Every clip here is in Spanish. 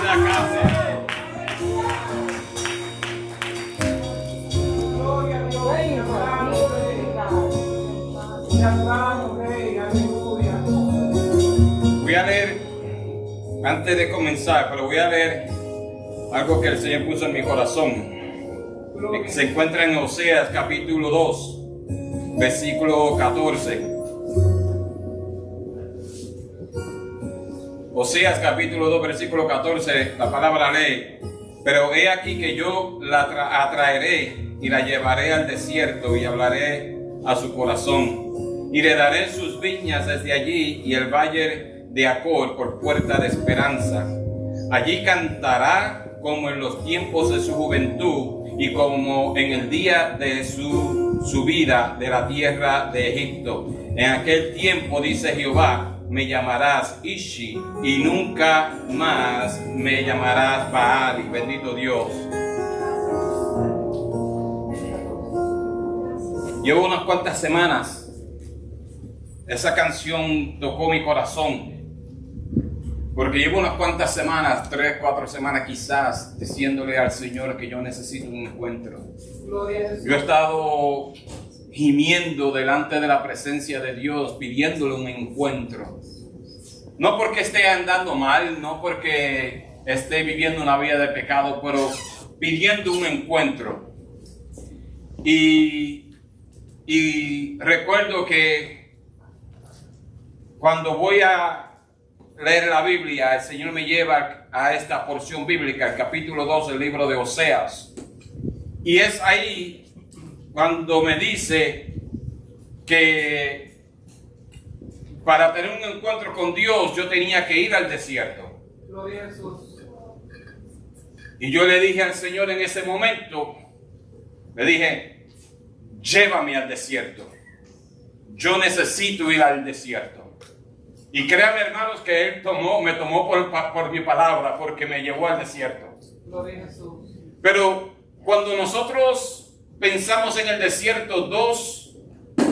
la casa. Voy a leer, antes de comenzar, pero voy a leer algo que el Señor puso en mi corazón. Que se encuentra en Oseas capítulo 2, versículo 14. Oseas capítulo 2, versículo 14, la palabra lee: pero he aquí que yo la atraeré y la llevaré al desierto y hablaré a su corazón, y le daré sus viñas desde allí y el valle de Acor por puerta de esperanza. Allí cantará como en los tiempos de su juventud y como en el día de su subida de la tierra de Egipto. En aquel tiempo, dice Jehová, me llamarás Ishi y nunca más me llamarás Baal. Y bendito Dios. Llevo unas cuantas semanas, esa canción tocó mi corazón, porque llevo unas cuantas semanas, 3, 4 semanas quizás, diciéndole al Señor que yo necesito un encuentro. Yo he estado gimiendo delante de la presencia de Dios, pidiéndole un encuentro. No porque esté andando mal, no porque esté viviendo una vida de pecado, pero pidiendo un encuentro. Y recuerdo que cuando voy a leer la Biblia, el Señor me lleva a esta porción bíblica, el capítulo 2 del libro de Oseas. Y es ahí cuando me dice que para tener un encuentro con Dios yo tenía que ir al desierto. Gloria a Jesús. Y yo le dije al Señor en ese momento, le dije: llévame al desierto. Yo necesito ir al desierto. Y créanme, hermanos, que Él me tomó por mi palabra, porque me llevó al desierto. Gloria a Jesús. Pero cuando nosotros pensamos en el desierto, dos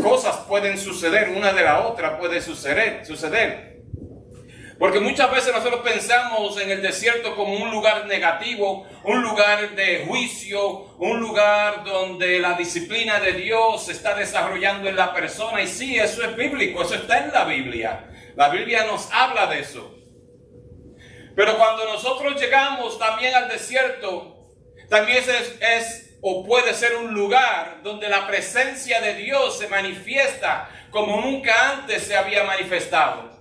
cosas pueden suceder. Una de la otra puede suceder. Porque muchas veces nosotros pensamos en el desierto como un lugar negativo, un lugar de juicio, un lugar donde la disciplina de Dios se está desarrollando en la persona. Y sí, eso es bíblico, eso está en la Biblia. La Biblia nos habla de eso. Pero cuando nosotros llegamos también al desierto, también es o puede ser un lugar donde la presencia de Dios se manifiesta como nunca antes se había manifestado.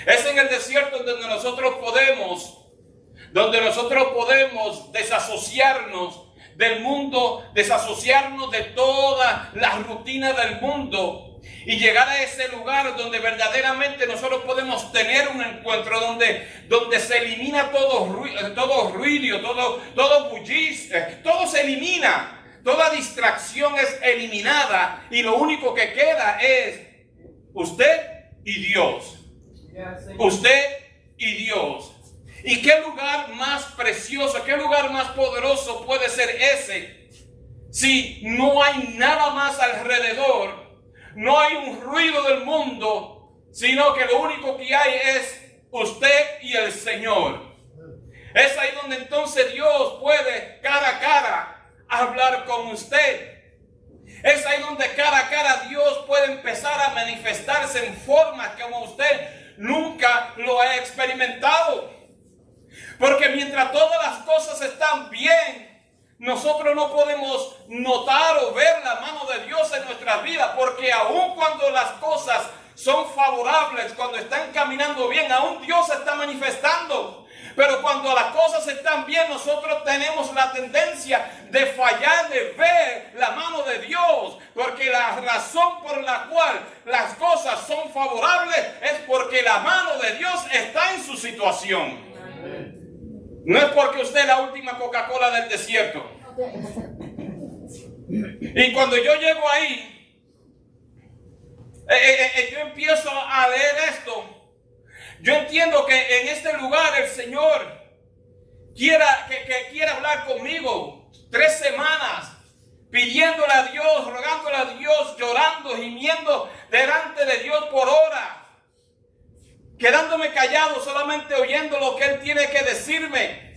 Es en el desierto donde nosotros podemos desasociarnos del mundo, desasociarnos de toda la rutina del mundo y llegar a ese lugar donde verdaderamente nosotros podemos tener un encuentro donde se elimina todo ruido, todo bullicio, todo se elimina, toda distracción es eliminada y lo único que queda es usted y Dios. Usted y Dios. ¿Y qué lugar más precioso, qué lugar más poderoso puede ser ese si no hay nada más alrededor? No hay un ruido del mundo, sino que lo único que hay es usted y el Señor. Es ahí donde entonces Dios puede cara a cara hablar con usted. Es ahí donde cara a cara Dios puede empezar a manifestarse en formas como usted nunca lo ha experimentado. Porque mientras todas las cosas están bien, nosotros no podemos notar o ver la mano de Dios en nuestras vidas, porque aun cuando las cosas son favorables, cuando están caminando bien, aún Dios se está manifestando. Pero cuando las cosas están bien, nosotros tenemos la tendencia de fallar, de ver la mano de Dios, porque la razón por la cual las cosas son favorables es porque la mano de Dios está en su situación. No es porque usted es la última Coca-Cola del desierto. Y cuando yo llego ahí, yo empiezo a leer esto. Yo entiendo que en este lugar el Señor quiere hablar conmigo 3 semanas, pidiéndole a Dios, rogándole a Dios, llorando, gimiendo delante de Dios por horas, quedándome callado, solamente oyendo lo que Él tiene que decirme.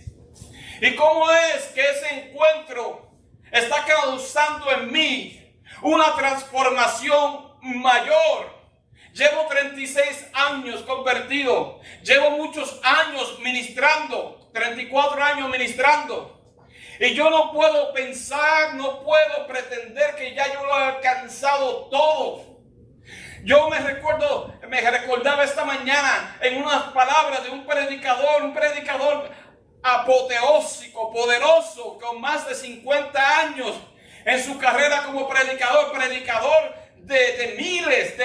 ¿Y cómo es que ese encuentro está causando en mí una transformación mayor? Llevo 36 años convertido. Llevo muchos años ministrando. 34 años ministrando. Y yo no puedo pensar, no puedo pretender que ya yo lo he alcanzado todo. Yo me recordaba esta mañana en unas palabras de un predicador apoteósico, poderoso, con más de 50 años en su carrera como predicador de miles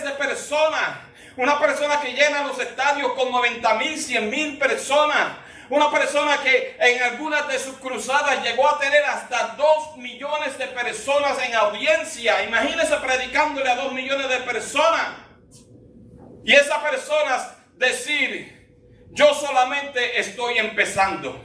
de personas. Una persona que llena los estadios con 90,000, 100,000 personas. Una persona que en algunas de sus cruzadas llegó a tener hasta 2 millones de personas en audiencia. Imagínense predicándole a 2 millones de personas. Y esas personas decir, yo solamente estoy empezando.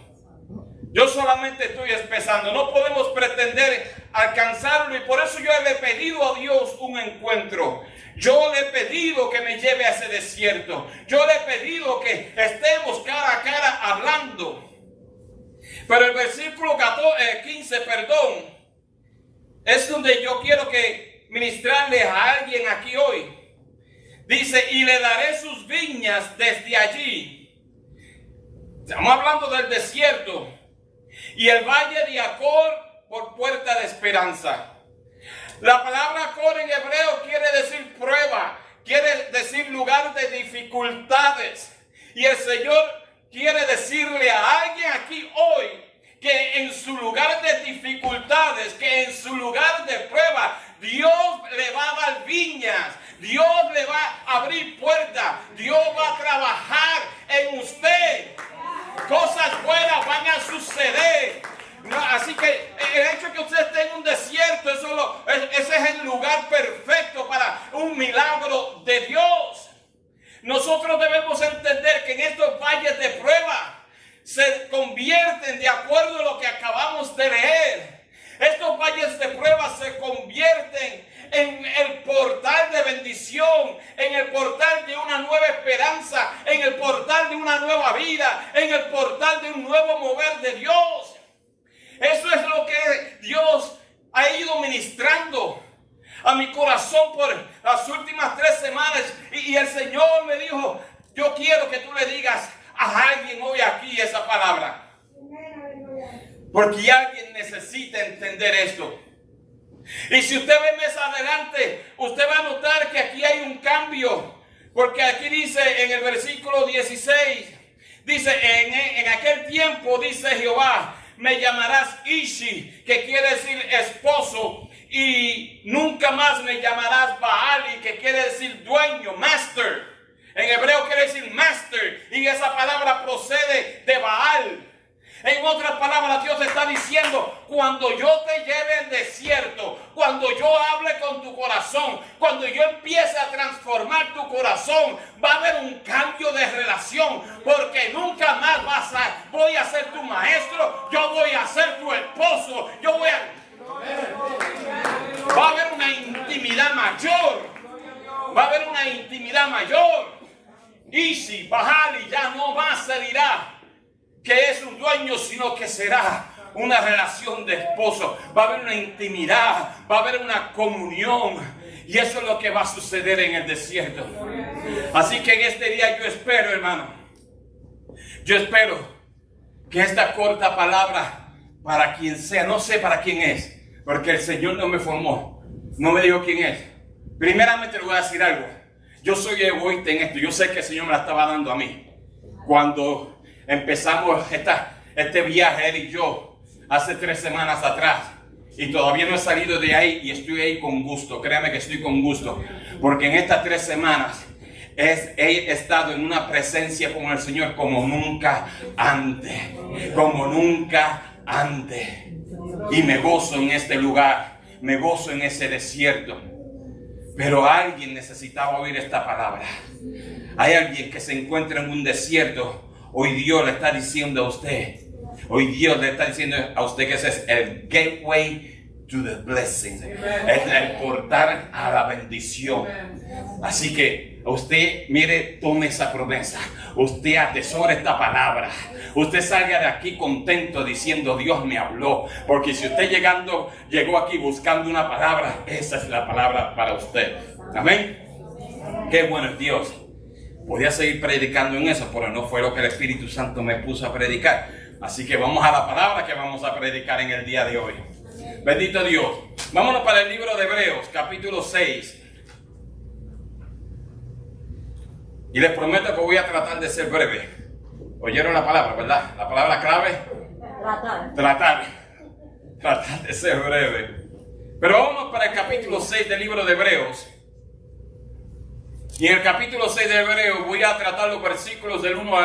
Yo solamente estoy empezando. No podemos pretender alcanzarlo, y por eso yo le he pedido a Dios un encuentro. Yo le he pedido que me lleve a ese desierto. Yo le he pedido que estemos cara a cara hablando. Pero el versículo 15, es donde yo quiero que ministrarle a alguien aquí hoy. Dice, y le daré sus viñas desde allí. Estamos hablando del desierto. Y el valle de Acor por puerta de esperanza. La palabra Acor en hebreo quiere decir prueba, quiere decir lugar de dificultades. Y el Señor quiere decirle a alguien aquí hoy que en su lugar de dificultades, que en su lugar de prueba, Dios le va a dar viñas, Dios le va a abrir puertas, Dios va a trabajar en usted. Cosas buenas van a suceder. No, así que el hecho de que usted esté en un desierto, ese es el lugar perfecto para un milagro de Dios. Nosotros debemos entender que en estos valles de prueba se convierten, de acuerdo a lo que acabamos de leer, estos valles de prueba se convierten en el portal de bendición, en el portal de una nueva esperanza, en el portal de una nueva vida, en el portal de un nuevo mover de Dios. Eso es lo que Dios ha ido ministrando a mi corazón por las últimas 3 semanas. Y el Señor me dijo, yo quiero que tú le digas a alguien hoy aquí esa palabra. Porque alguien necesita entender esto. Y si usted ve más adelante, usted va a notar que aquí hay un cambio. Porque aquí dice en el versículo 16, dice, en aquel tiempo, dice Jehová, me llamarás Ishi, que quiere decir esposo, y nunca más me llamarás Baali, que quiere decir dueño, master. En hebreo quiere decir master, y esa palabra procede de Baal. En otras palabras, Dios está diciendo, cuando yo te lleve al desierto, cuando yo hable con tu corazón, cuando yo empiece a transformar tu corazón, va a haber un cambio de relación, porque nunca más voy a ser tu maestro, yo voy a ser tu esposo, va a haber una intimidad mayor, va a haber una intimidad mayor. Ishi, Bahali, ya no más se dirá que es un dueño, sino que será una relación de esposo. Va a haber una intimidad, va a haber una comunión, y eso es lo que va a suceder en el desierto. Así que en este día yo espero, hermano, yo espero que esta corta palabra, para quien sea, no sé para quién es, porque el Señor no me formó, no me dijo quién es. Primeramente le voy a decir algo, yo soy egoísta en esto, yo sé que el Señor me la estaba dando a mí. Cuando empezamos este viaje, él y yo, hace 3 semanas atrás, y todavía no he salido de ahí, y estoy ahí con gusto. Créame que estoy con gusto, porque en estas 3 semanas he estado en una presencia con el Señor como nunca antes, y me gozo en este lugar, me gozo en ese desierto. Pero alguien necesitaba oír esta palabra. Hay alguien que se encuentra en un desierto. Hoy Dios le está diciendo a usted, que ese es el gateway to the blessing. Es el portal a la bendición. Así que usted, mire, tome esa promesa. Usted atesora esta palabra. Usted salga de aquí contento diciendo, Dios me habló. Porque si usted llegó aquí buscando una palabra, esa es la palabra para usted. Amén. Qué bueno es Dios. Podía seguir predicando en eso, pero no fue lo que el Espíritu Santo me puso a predicar. Así que vamos a la palabra que vamos a predicar en el día de hoy. Bendito Dios. Vámonos para el libro de Hebreos, capítulo 6. Y les prometo que voy a tratar de ser breve. Oyeron la palabra, ¿verdad? La palabra clave. Tratar de ser breve. Pero vamos para el capítulo 6 del libro de Hebreos. Y en el capítulo 6 de Hebreos voy a tratar los versículos del 1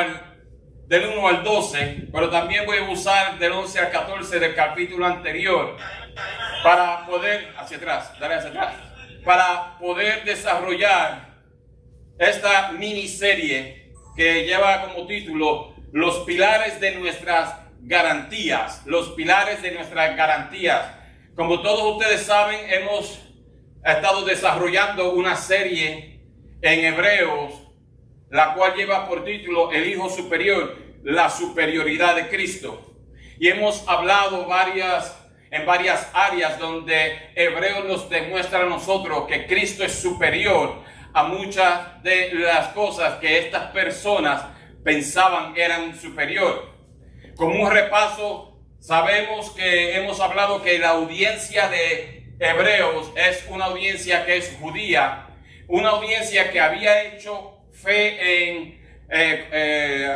al 12, pero también voy a usar del 11 al 14 del capítulo anterior para poder, para poder desarrollar esta miniserie que lleva como título Los pilares de nuestras garantías. Los pilares de nuestras garantías. Como todos ustedes saben, hemos estado desarrollando una serie en Hebreos, la cual lleva por título El Hijo Superior, la superioridad de Cristo. Y hemos hablado en varias áreas donde Hebreos nos demuestra a nosotros que Cristo es superior a muchas de las cosas que estas personas pensaban eran superior. Como un repaso, sabemos que hemos hablado que la audiencia de Hebreos es una audiencia que es judía, una audiencia que había hecho fe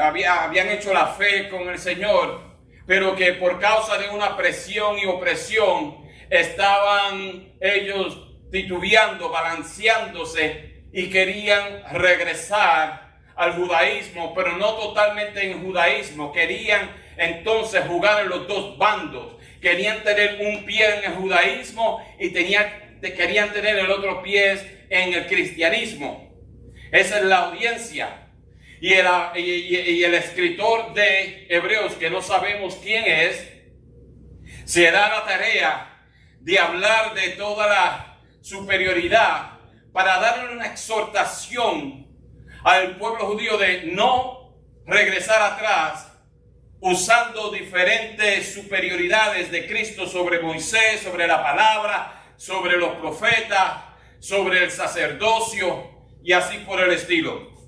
habían hecho la fe con el Señor, pero que por causa de una presión y opresión estaban ellos titubeando, balanceándose y querían regresar al judaísmo, pero no totalmente en judaísmo. Querían entonces jugar en los dos bandos. Querían tener un pie en el judaísmo y querían tener el otro pie en el cristianismo. Esa es la audiencia. Y el escritor de Hebreos, que no sabemos quién es, se da la tarea de hablar de toda la superioridad para darle una exhortación al pueblo judío de no regresar atrás usando diferentes superioridades de Cristo sobre Moisés, sobre la palabra, sobre los profetas, sobre el sacerdocio y así por el estilo.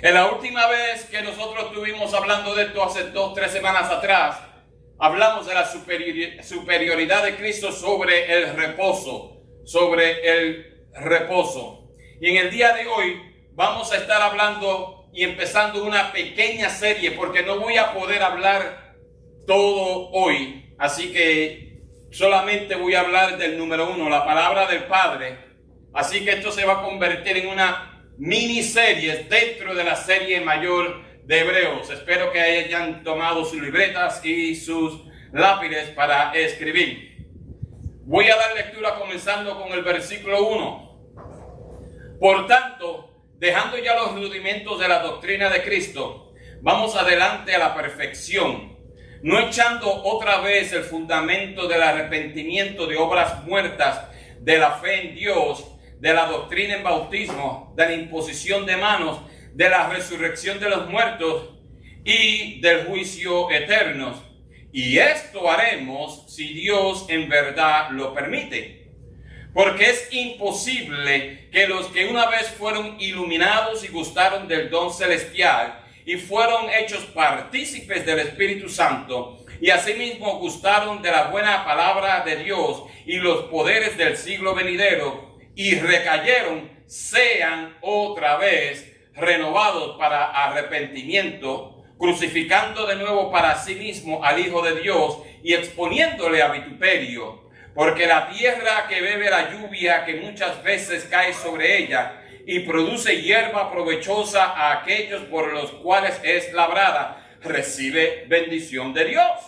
En la última vez que nosotros estuvimos hablando de esto, hace 2-3 semanas atrás, hablamos de la superioridad de Cristo sobre el reposo, Y en el día de hoy vamos a estar hablando y empezando una pequeña serie, porque no voy a poder hablar todo hoy, así que solamente voy a hablar del número 1, la palabra del Padre. Así que esto se va a convertir en una miniserie dentro de la serie mayor de Hebreos. Espero que hayan tomado sus libretas y sus lápices para escribir. Voy a dar lectura comenzando con el versículo 1. Por tanto, dejando ya los rudimentos de la doctrina de Cristo, vamos adelante a la perfección, no echando otra vez el fundamento del arrepentimiento de obras muertas, de la fe en Dios, de la doctrina en bautismo, de la imposición de manos, de la resurrección de los muertos y del juicio eterno. Y esto haremos si Dios en verdad lo permite. Porque es imposible que los que una vez fueron iluminados y gustaron del don celestial y fueron hechos partícipes del Espíritu Santo y asimismo gustaron de la buena palabra de Dios y los poderes del siglo venidero, y recayeron, sean otra vez renovados para arrepentimiento, crucificando de nuevo para sí mismo al Hijo de Dios y exponiéndole a vituperio. Porque la tierra que bebe la lluvia que muchas veces cae sobre ella y produce hierba provechosa a aquellos por los cuales es labrada, recibe bendición de Dios.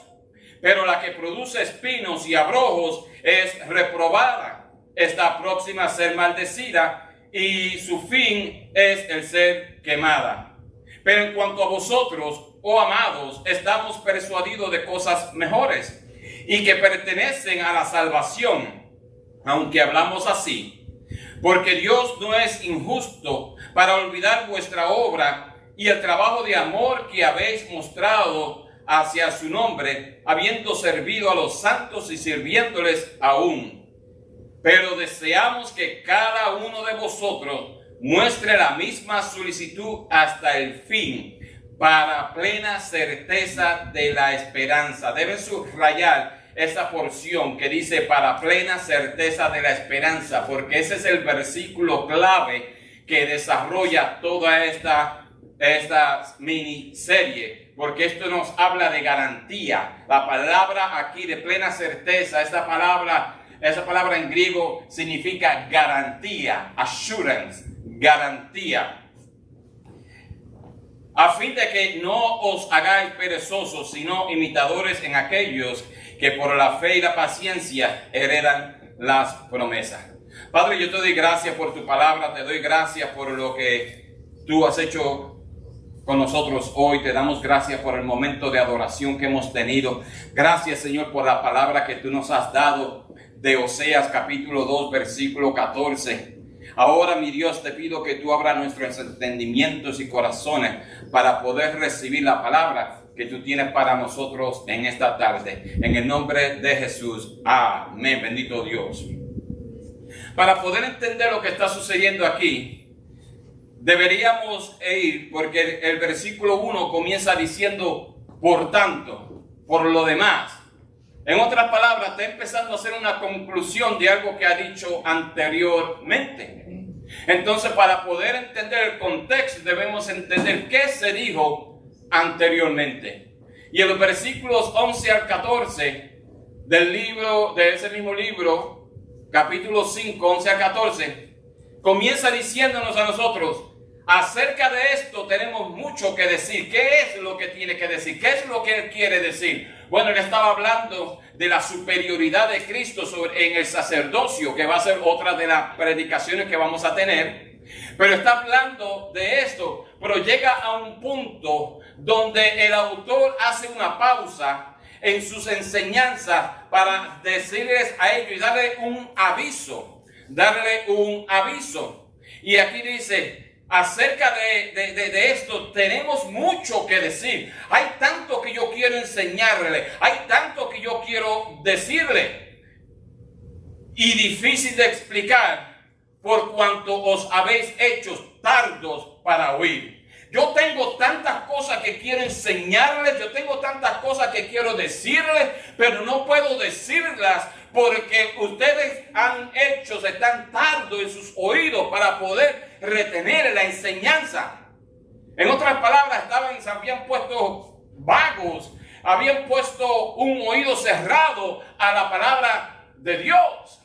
Pero la que produce espinos y abrojos es reprobada. Está próxima a ser maldecida y su fin es el ser quemada. Pero en cuanto a vosotros, oh amados, estamos persuadidos de cosas mejores y que pertenecen a la salvación, aunque hablamos así. Porque Dios no es injusto para olvidar vuestra obra y el trabajo de amor que habéis mostrado hacia su nombre, habiendo servido a los santos y sirviéndoles aún. Pero deseamos que cada uno de vosotros muestre la misma solicitud hasta el fin, para plena certeza de la esperanza. Deben subrayar esa porción que dice para plena certeza de la esperanza, porque ese es el versículo clave que desarrolla toda esta miniserie, porque esto nos habla de garantía. La palabra aquí de plena certeza, esa palabra en griego significa garantía, assurance, garantía. A fin de que no os hagáis perezosos, sino imitadores en aquellos que por la fe y la paciencia heredan las promesas. Padre, yo te doy gracias por tu palabra, te doy gracias por lo que tú has hecho con nosotros hoy. Te damos gracias por el momento de adoración que hemos tenido. Gracias, Señor, por la palabra que tú nos has dado de Oseas capítulo 2, versículo 14. Ahora, mi Dios, te pido que tú abras nuestros entendimientos y corazones para poder recibir la palabra que tú tienes para nosotros en esta tarde. En el nombre de Jesús. Amén. Bendito Dios. Para poder entender lo que está sucediendo aquí, deberíamos ir, porque el versículo 1 comienza diciendo, por tanto, por lo demás. En otras palabras, está empezando a hacer una conclusión de algo que ha dicho anteriormente. Entonces, para poder entender el contexto, debemos entender qué se dijo anteriormente. Y en los versículos 11 al 14 de ese mismo libro, capítulo 5, 11 al 14, comienza diciéndonos a nosotros, acerca de esto tenemos mucho que decir. ¿Qué es lo que tiene que decir? ¿Qué es lo que él quiere decir? Bueno, él estaba hablando de la superioridad de Cristo en el sacerdocio, que va a ser otra de las predicaciones que vamos a tener. Pero está hablando de esto, pero llega a un punto donde el autor hace una pausa en sus enseñanzas para decirles a ellos y darle un aviso. Y aquí dice, acerca de esto tenemos mucho que decir. Hay tanto que yo quiero enseñarle, hay tanto que yo quiero decirle, y difícil de explicar por cuanto os habéis hecho tardos para oír. Yo tengo tantas cosas que quiero enseñarles, yo tengo tantas cosas que quiero decirles, pero no puedo decirlas porque ustedes están tardos en sus oídos para poder retener la enseñanza. En otras palabras, habían puesto vagos, habían puesto un oído cerrado a la palabra de Dios.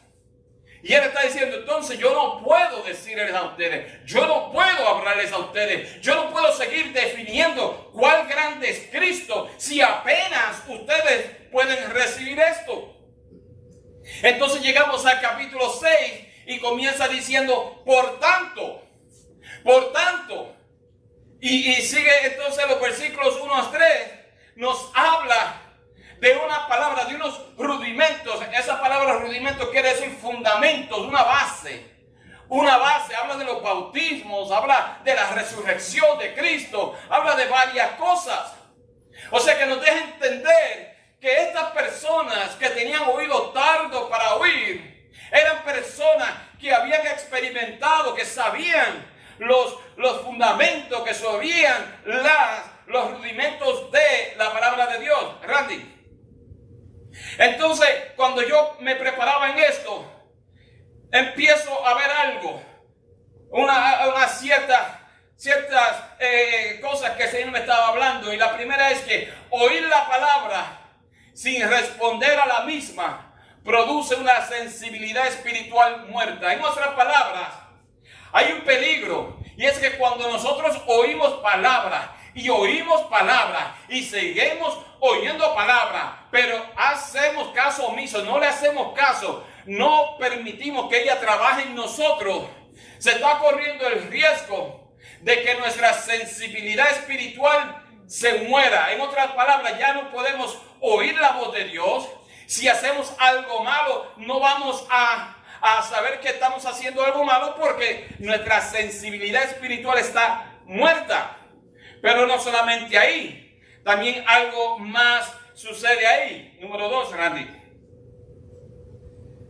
Y él está diciendo, entonces yo no puedo decirles a ustedes, yo no puedo hablarles a ustedes, yo no puedo seguir definiendo cuál grande es Cristo si apenas ustedes pueden recibir esto. Entonces llegamos al capítulo 6 y comienza diciendo, por tanto, y sigue entonces los versículos 1 a 3, nos habla de una palabra, de unos rudimentos. Esa palabra rudimentos quiere decir fundamentos, una base, habla de los bautismos, habla de la resurrección de Cristo, habla de varias cosas. O sea que nos deja entender que estas personas que tenían oído tardo para oír, eran personas que habían experimentado, que sabían los fundamentos, que sabían los rudimentos de la palabra de Dios. Randy. Entonces, cuando yo me preparaba en esto, empiezo a ver algo, ciertas cosas que el Señor me estaba hablando. Y la primera es que oír la palabra sin responder a la misma produce una sensibilidad espiritual muerta. En otras palabras, hay un peligro, y es que cuando nosotros oímos palabra y seguimos oyendo palabra, pero hacemos caso omiso, no le hacemos caso, no permitimos que ella trabaje en nosotros, se está corriendo el riesgo de que nuestra sensibilidad espiritual se muera. En otras palabras, ya no podemos oír la voz de Dios. Si hacemos algo malo, no vamos a a saber que estamos haciendo algo malo porque nuestra sensibilidad espiritual está muerta. Pero no solamente ahí, también algo más sucede ahí. Número 2, Randy.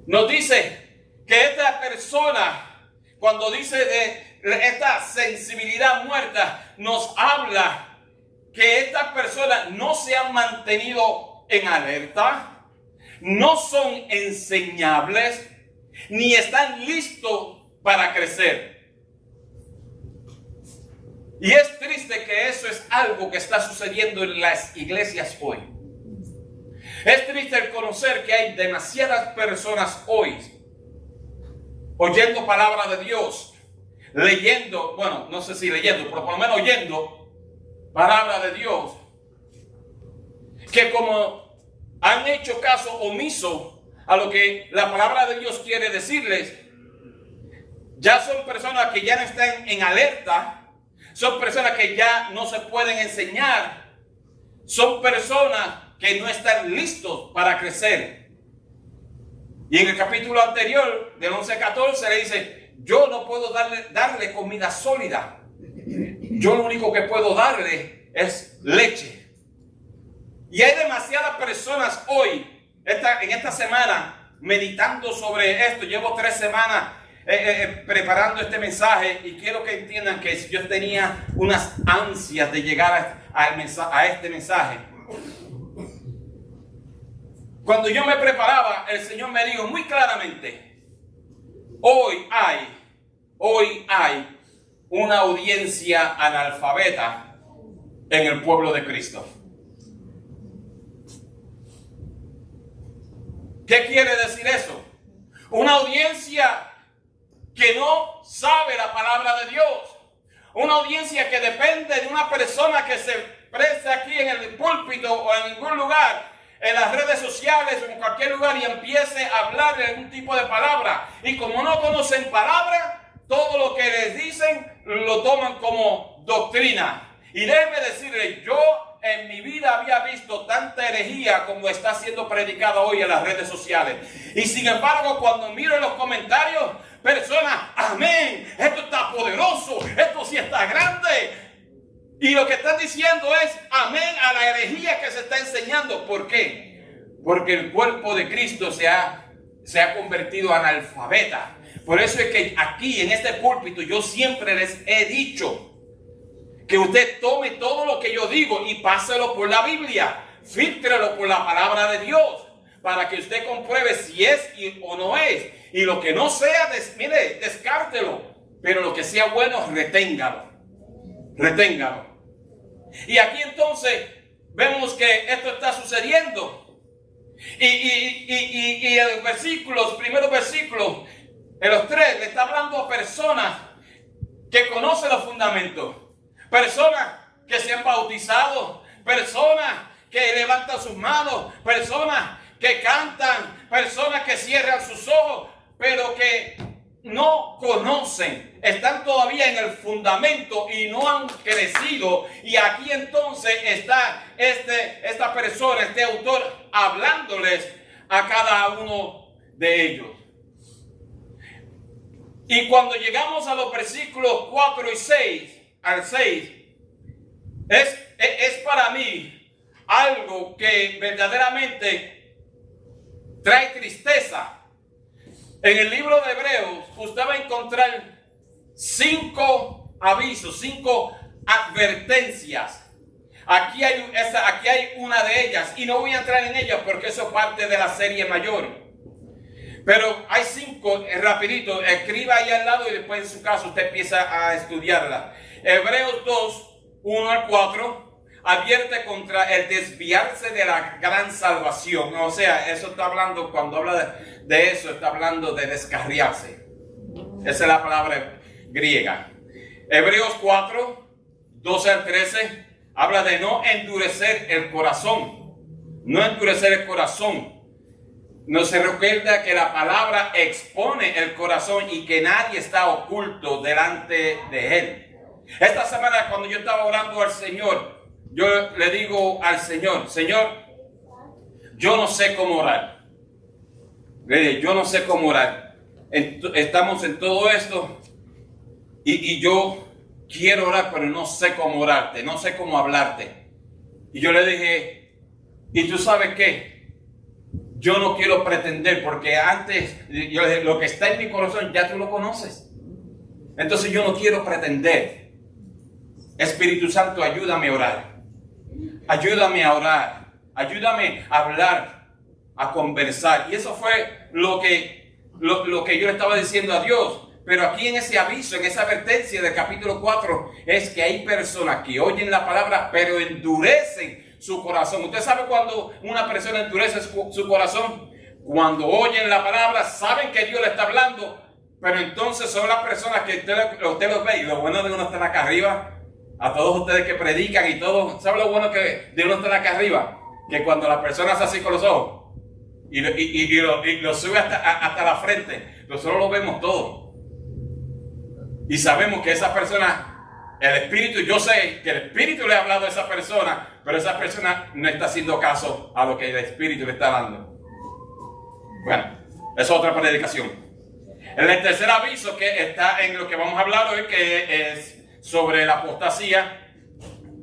Nos dice que esta persona, cuando dice de esta sensibilidad muerta, nos habla que estas personas no se han mantenido en alerta, no son enseñables, ni están listos para crecer. Y es triste que eso es algo que está sucediendo en las iglesias hoy. Es triste el conocer que hay demasiadas personas hoy oyendo palabra de Dios, leyendo, bueno, no sé si leyendo, pero por lo menos oyendo palabra de Dios, que como han hecho caso omiso a lo que la palabra de Dios quiere decirles, ya son personas que ya no están en alerta, son personas que ya no se pueden enseñar, son personas que no están listos para crecer. Y en el capítulo anterior, del 11 al 14, le dice, yo no puedo darle comida sólida. Yo lo único que puedo darle es leche. Y hay demasiadas personas hoy, en esta semana, meditando sobre esto. Llevo 3 semanas preparando este mensaje y quiero que entiendan que yo tenía unas ansias de llegar a este mensaje. Cuando yo me preparaba, el Señor me dijo muy claramente, hoy hay una audiencia analfabeta en el pueblo de Cristo. ¿Qué quiere decir eso? Una audiencia que no sabe la palabra de Dios. Una audiencia que depende de una persona que se preste aquí en el púlpito o en ningún lugar, en las redes sociales o en cualquier lugar, y empiece a hablar de algún tipo de palabra. Y como no conocen palabra, todo lo que les dicen lo toman como doctrina. Y déjeme decirle, yo en mi vida había visto tanta herejía como está siendo predicada hoy en las redes sociales. Y sin embargo, cuando miro en los comentarios, personas, amén, esto está poderoso, esto sí está grande. Y lo que están diciendo es amén a la herejía que se está enseñando. ¿Por qué? Porque el cuerpo de Cristo se ha convertido en analfabeta. Por eso es que aquí en este púlpito yo siempre les he dicho que usted tome todo lo que yo digo y páselo por la Biblia. Fíltrelo por la palabra de Dios para que usted compruebe si es o no es. Y lo que no sea, mire, descártelo. Pero lo que sea bueno, reténgalo. Reténgalo. Y aquí entonces vemos que esto está sucediendo. Y en los versículos, primeros versículos, en los 3, le está hablando a personas que conocen los fundamentos. Personas que se han bautizado. Personas que levantan sus manos. Personas que cantan. Personas que cierran sus ojos. Pero que no conocen, están todavía en el fundamento y no han crecido. Y aquí entonces está esta persona, este autor, hablándoles a cada uno de ellos. Y cuando llegamos a los versículos 4 y 6, al 6, es para mí algo que verdaderamente trae tristeza. En el libro de Hebreos, usted va a encontrar 5 avisos, 5 advertencias. Aquí hay una de ellas, y no voy a entrar en ellas porque eso es parte de la serie mayor. Pero hay 5, rapidito, escriba ahí al lado y después en su caso usted empieza a estudiarla. Hebreos 2, 1 al 4. Advierte contra el desviarse de la gran salvación. O sea, eso está hablando, cuando habla de eso, está hablando de descarriarse. Esa es la palabra griega. Hebreos 4, 12 al 13, habla de no endurecer el corazón. No endurecer el corazón. No se recuerda que la palabra expone el corazón y que nadie está oculto delante de él. Esta semana, cuando yo estaba orando al Señor, yo le digo al Señor, Señor, yo no sé cómo orar. Yo no sé cómo orar. estamos en todo esto y yo quiero orar, pero no sé cómo orarte, no sé cómo hablarte. Y yo le dije, ¿y tú sabes qué? Yo no quiero pretender, porque antes, yo le dije, lo que está en mi corazón ya tú lo conoces. Entonces yo no quiero pretender. Espíritu Santo, ayúdame a orar. Ayúdame a orar. Ayúdame a hablar, a conversar. Y eso fue lo que yo le estaba diciendo a Dios. Pero aquí en ese aviso, en esa advertencia del capítulo 4, es que hay personas que oyen la palabra, pero endurecen su corazón. ¿Usted sabe cuando una persona endurece su corazón? Cuando oyen la palabra, saben que Dios le está hablando, pero entonces son las personas que usted los ve. Y lo bueno de uno estar acá arriba, a todos ustedes que predican y todo, ¿sabe lo bueno que de uno estar acá arriba? Que cuando la persona hace así con los ojos y lo sube hasta la frente, nosotros lo vemos todo. Y sabemos que esa persona, el Espíritu, yo sé que el Espíritu le ha hablado a esa persona, pero esa persona no está haciendo caso a lo que el Espíritu le está dando. Bueno, es otra predicación. El tercer aviso que está en lo que vamos a hablar hoy, que es sobre la apostasía,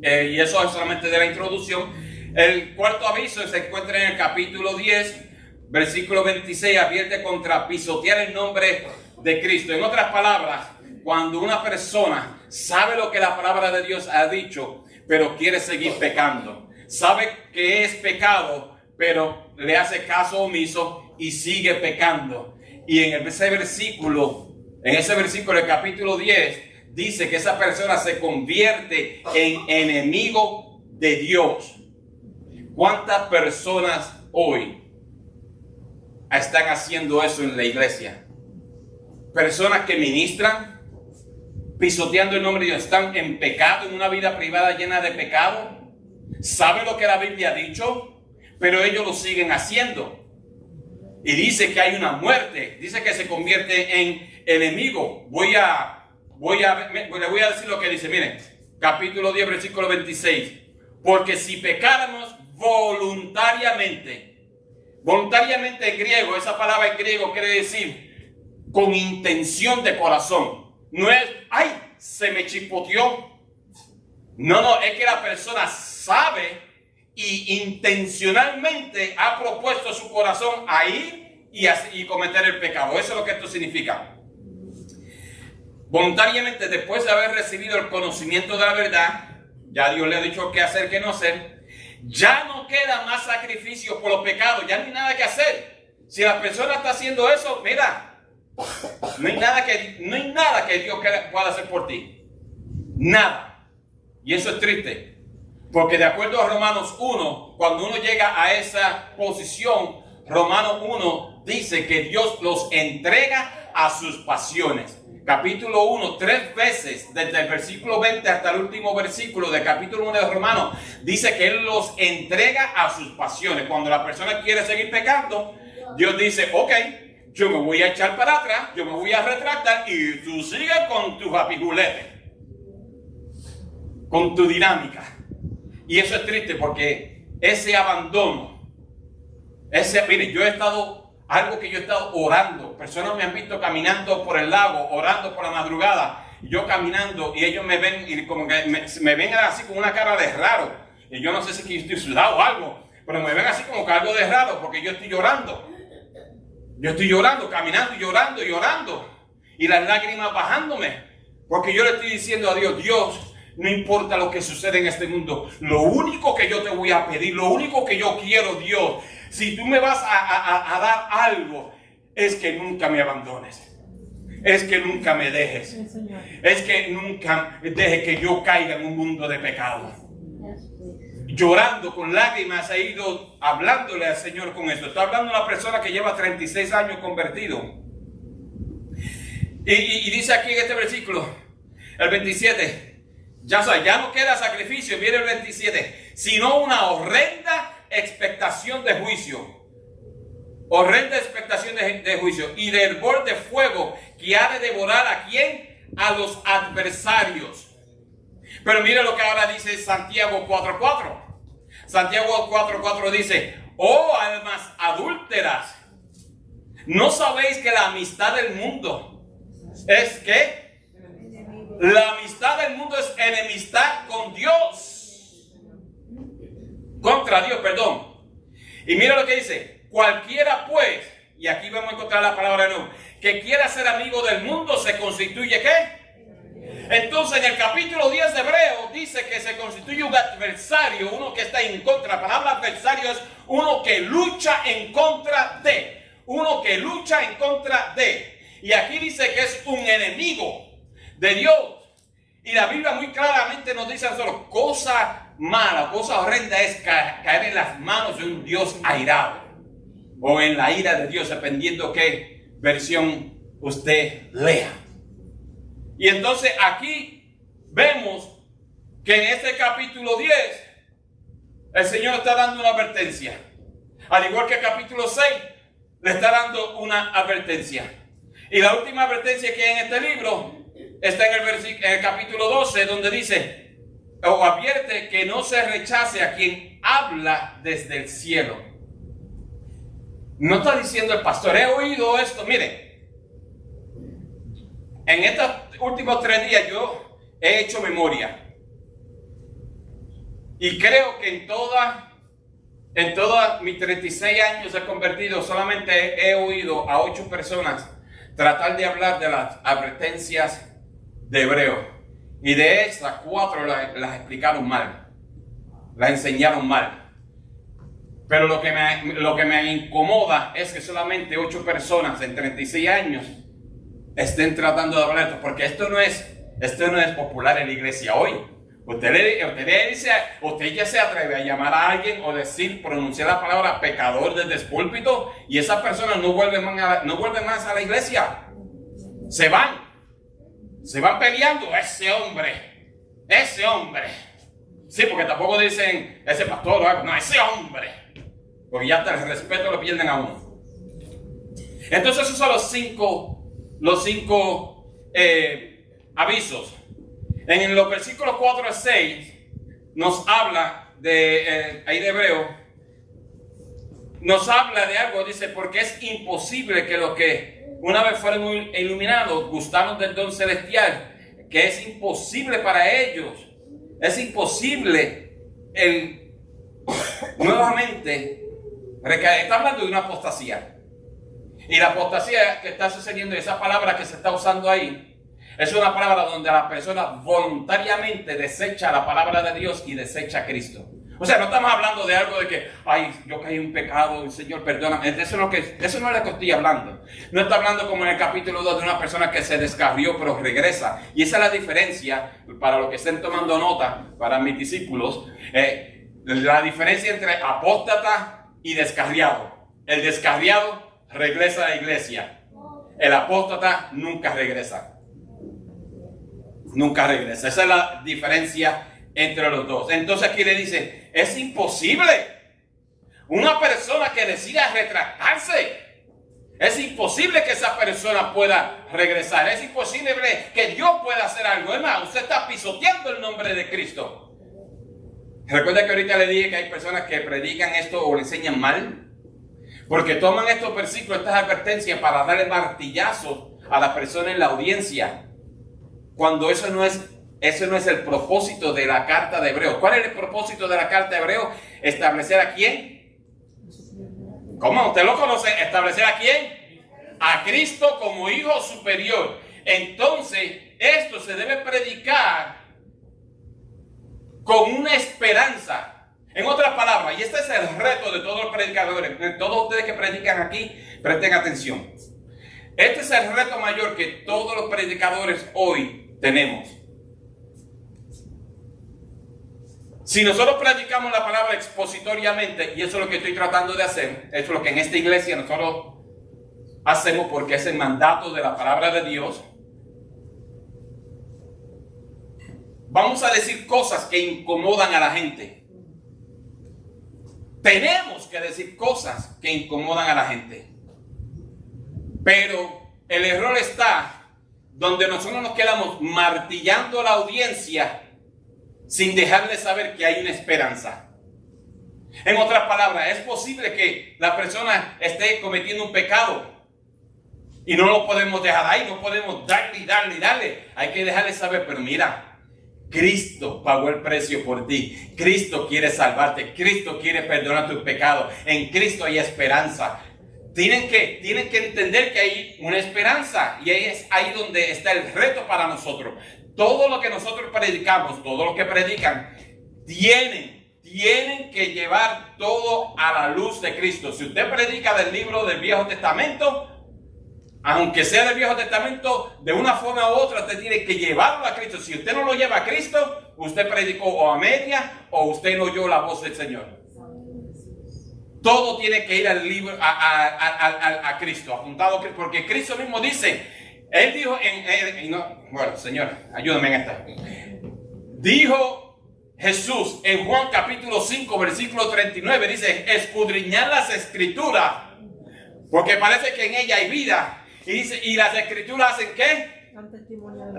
y eso es solamente de la introducción. El cuarto aviso se encuentra en el capítulo 10, versículo 26, advierte contra pisotear el nombre de Cristo. En otras palabras, cuando una persona sabe lo que la palabra de Dios ha dicho, pero quiere seguir pecando, sabe que es pecado, pero le hace caso omiso y sigue pecando. Y en ese versículo del capítulo 10, dice que esa persona se convierte en enemigo de Dios. ¿Cuántas personas hoy están haciendo eso en la iglesia? Personas que ministran, pisoteando el nombre de Dios, están en pecado, en una vida privada llena de pecado. Saben lo que la Biblia ha dicho, pero ellos lo siguen haciendo. Y dice que hay una muerte, dice que se convierte en enemigo. Le voy a decir lo que dice, miren, capítulo 10, versículo 26. Porque si pecáramos voluntariamente en griego, esa palabra en griego quiere decir con intención de corazón. No es, ay, se me chispoteó. No, es que la persona sabe y intencionalmente ha propuesto su corazón a ir y cometer el pecado. Eso es lo que esto significa. Voluntariamente, después de haber recibido el conocimiento de la verdad, ya Dios le ha dicho qué hacer, qué no hacer, ya no queda más sacrificio por los pecados, ya no hay nada que hacer. Si la persona está haciendo eso, mira, no hay nada que Dios pueda hacer por ti. Nada. Y eso es triste. Porque de acuerdo a Romanos 1, cuando uno llega a esa posición, Romanos 1 dice que Dios los entrega a sus pasiones. Capítulo 1, 3 veces, desde el versículo 20 hasta el último versículo del capítulo 1 de Romanos, dice que Él los entrega a sus pasiones. Cuando la persona quiere seguir pecando, Dios dice, ok, yo me voy a echar para atrás, yo me voy a retractar y tú sigues con tu rapijulete, con tu dinámica. Y eso es triste porque ese abandono, mire, algo que yo he estado orando, personas me han visto caminando por el lago, orando por la madrugada, yo caminando y ellos me ven y como que me ven así con una cara de raro. Y yo no sé si que estoy sudado o algo, pero me ven así como que algo de raro porque yo estoy llorando. Yo estoy llorando, caminando, llorando y orando. Y las lágrimas bajándome. Porque yo le estoy diciendo a Dios, Dios, no importa lo que sucede en este mundo. Lo único que yo te voy a pedir, lo único que yo quiero, Dios, si tú me vas a dar algo, es que nunca me abandones. Es que nunca me dejes. Es que nunca deje que yo caiga en un mundo de pecado. Llorando con lágrimas he ido hablándole al Señor con esto. Está hablando una persona que lleva 36 años convertido. Y dice aquí en este versículo, el 27, ya no queda sacrificio, viene el 27, sino una horrenda expectación de juicio. Horrenda expectación de juicio y del hervor de fuego que ha de devorar ¿a quién? A los adversarios. Pero mire lo que ahora dice Santiago 4:4. Santiago 4:4 dice, oh almas adúlteras, ¿No sabéis que la amistad del mundo es qué? La amistad del mundo es enemistad con Dios. Contra Dios, perdón. Y mira lo que dice. Cualquiera pues, y aquí vamos a encontrar la palabra de nuevo, que quiera ser amigo del mundo se constituye ¿qué? Entonces en el capítulo 10 de Hebreos dice que se constituye un adversario, uno que está en contra. La palabra adversario es uno que lucha en contra de. Uno que lucha en contra de. Y aquí dice que es un enemigo de Dios. Y la Biblia muy claramente nos dice a nosotros, cosa mala, cosa horrenda es caer en las manos de un Dios airado. O en la ira de Dios, dependiendo qué versión usted lea. Y entonces aquí vemos que en este capítulo 10 el Señor está dando una advertencia. Al igual que el capítulo 6 le está dando una advertencia. Y la última advertencia que hay en este libro está en el capítulo 12, donde dice, o advierte que no se rechace a quien habla desde el cielo. No está diciendo el pastor, he oído esto. Mire, en estos últimos 3 días yo he hecho memoria. Y creo que en todos mis 36 años he convertido, solamente he oído a 8 personas tratar de hablar de las advertencias de Hebreo. Y de esas 4 las explicaron mal. Las enseñaron mal. Pero lo que me incomoda es que solamente 8 personas en 36 años estén tratando de hablar esto, porque esto no es popular en la iglesia hoy. Usted ya se atreve a llamar a alguien o pronunciar la palabra pecador desde el púlpito y esas personas no vuelven más a la iglesia. Se van peleando. Ese hombre. Sí, porque tampoco dicen ese pastor, no, ese hombre. Porque ya hasta el respeto lo pierden a uno. Entonces esos son los cinco avisos. En los versículos 4 al 6 nos habla ahí de Hebreo, nos habla de algo, dice, porque es imposible que los que una vez fueron iluminados gustaron del don celestial, que es imposible para ellos, es imposible nuevamente, está hablando de una apostasía. Y la apostasía que está sucediendo, esa palabra que se está usando ahí, es una palabra donde la persona voluntariamente desecha la palabra de Dios y desecha a Cristo. O sea, no estamos hablando de algo de que, yo caí en un pecado, Señor, perdóname. Eso no es lo que estoy hablando. No está hablando como en el capítulo 2 de una persona que se descarrió pero regresa. Y esa es la diferencia, para los que estén tomando nota, para mis discípulos, la diferencia entre apóstata y descarriado. El descarriado regresa a la iglesia. El apóstata nunca regresa. Nunca regresa. Esa es la diferencia entre los dos. Entonces aquí le dice, es imposible. Una persona que decida retractarse, es imposible que esa persona pueda regresar. Es imposible que Dios pueda hacer algo. Es más, usted está pisoteando el nombre de Cristo. Recuerda que ahorita le dije que hay personas que predican esto o le enseñan mal, porque toman estos versículos, estas advertencias, para darle martillazos a la persona en la audiencia, cuando eso no es el propósito de la carta de Hebreos. ¿Cuál es el propósito de la carta de Hebreos? Establecer a quién. ¿Cómo? ¿Usted lo conoce? ¿Establecer a quién? A Cristo como hijo superior. Entonces, esto se debe predicar con una esperanza. En otras palabras, y este es el reto de todos los predicadores, de todos ustedes que predican aquí, presten atención. Este es el reto mayor que todos los predicadores hoy tenemos. Si nosotros predicamos la palabra expositoriamente, y eso es lo que estoy tratando de hacer, eso es lo que en esta iglesia nosotros hacemos porque es el mandato de la palabra de Dios, vamos a decir cosas que incomodan a la gente. Tenemos que decir cosas que incomodan a la gente. Pero el error está donde nosotros nos quedamos martillando a la audiencia sin dejarle saber que hay una esperanza. En otras palabras, es posible que la persona esté cometiendo un pecado Y no lo podemos dejar ahí, no podemos darle. Hay que dejarle saber, pero mira, Cristo pagó el precio por ti. Cristo quiere salvarte. Cristo quiere perdonar tus pecados. En Cristo hay esperanza. Tienen que entender que hay una esperanza. Y ahí es ahí donde está el reto para nosotros. Todo lo que nosotros predicamos, todo lo que predican, tienen que llevar todo a la luz de Cristo. Si usted predica del libro del Viejo Testamento, aunque sea del Viejo Testamento, de una forma u otra usted tiene que llevarlo a Cristo. Si usted no lo lleva a Cristo, usted predicó o a media o usted no oyó la voz del Señor. Todo tiene que ir al libro, a Cristo, apuntado a Cristo, porque Cristo mismo dice, Él dijo, bueno, Señor, ayúdame en esta. Dijo Jesús en Juan capítulo 5, versículo 39, dice, escudriñad las Escrituras, porque parece que en ella hay vida. Y dice, ¿y las Escrituras hacen qué?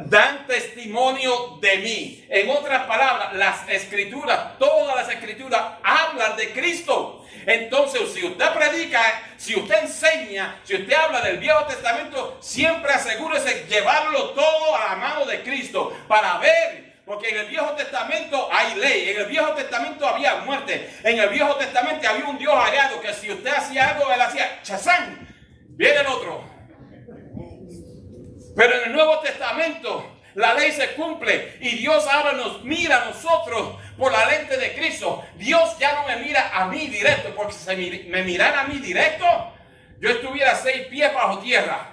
Dan testimonio de mí. En otras palabras, las Escrituras, todas las Escrituras hablan de Cristo. Entonces, si usted predica, si usted enseña, si usted habla del Viejo Testamento, siempre asegúrese de llevarlo todo a la mano de Cristo para ver. Porque en el Viejo Testamento hay ley, en el Viejo Testamento había muerte, en el Viejo Testamento había un Dios hallado que si usted hacía algo, él hacía chazán, viene el otro. Pero en el Nuevo Testamento la ley se cumple y Dios ahora nos mira a nosotros por la lente de Cristo. Dios ya no me mira a mí directo, porque si me mirara a mí directo, yo estuviera 6 pies bajo tierra.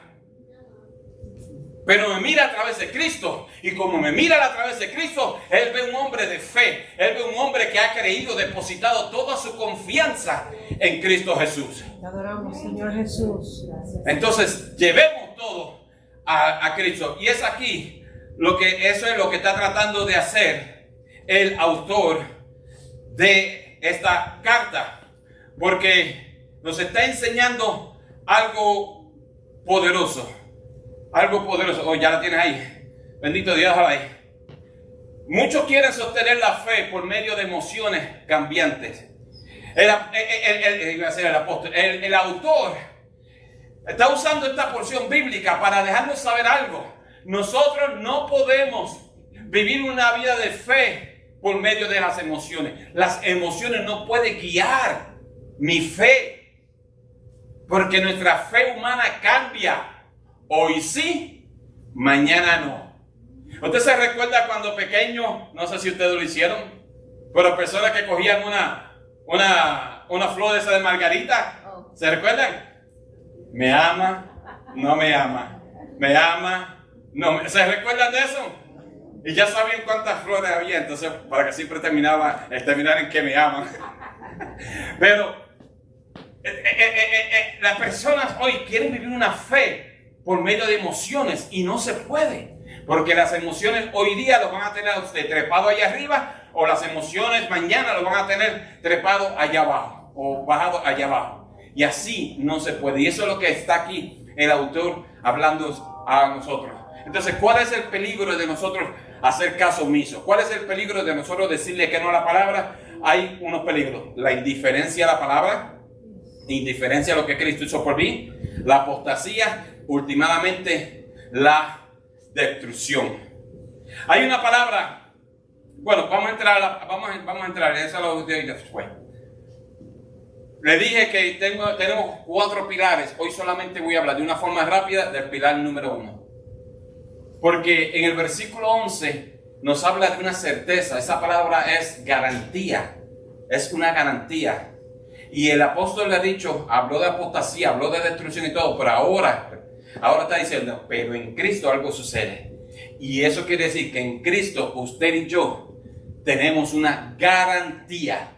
Pero me mira a través de Cristo. Y como me mira a través de Cristo, Él ve un hombre de fe. Él ve un hombre que ha creído, depositado toda su confianza en Cristo Jesús. Te adoramos, Señor Jesús. Gracias. Entonces, llevemos todo a Cristo. Y es aquí, eso es lo que está tratando de hacer el autor de esta carta. Porque nos está enseñando algo poderoso. Algo poderoso. Oh, ya la tienes ahí. Bendito Dios, ahí. Muchos quieren sostener la fe por medio de emociones cambiantes. El autor está usando esta porción bíblica para dejarnos saber algo. Nosotros no podemos vivir una vida de fe por medio de las emociones. Las emociones no pueden guiar mi fe, porque nuestra fe humana cambia. Hoy sí, mañana no. ¿Usted se recuerda cuando pequeño? No sé si ustedes lo hicieron, pero personas que cogían una flor de esa de margarita, ¿se recuerdan? Me ama, no me ama. Me ama, no me... ¿Se recuerdan de eso? Y ya sabían cuántas flores había, entonces para que siempre terminaran en que me aman. Pero las personas hoy quieren vivir una fe por medio de emociones y no se puede, porque las emociones hoy día lo van a tener usted trepado allá arriba, o las emociones mañana lo van a tener trepado allá abajo o bajado allá abajo, y así no se puede. Y eso es lo que está aquí el autor hablando a nosotros. Entonces, ¿cuál es el peligro de nosotros hacer caso omiso? ¿Cuál es el peligro de nosotros decirle que no a la palabra? Hay unos peligros: la indiferencia a la palabra, indiferencia a lo que Cristo hizo por mí, la apostasía, últimamente la destrucción. Hay una palabra, bueno, vamos a entrar, eso lo digo después. Le dije que tenemos 4 pilares. Hoy solamente voy a hablar de una forma rápida del pilar número 1. Porque en el versículo 11 nos habla de una certeza. Esa palabra es garantía. Es una garantía. Y el apóstol le ha dicho, habló de apostasía, habló de destrucción y todo, pero ahora está diciendo, pero en Cristo algo sucede. Y eso quiere decir que en Cristo usted y yo tenemos una garantía.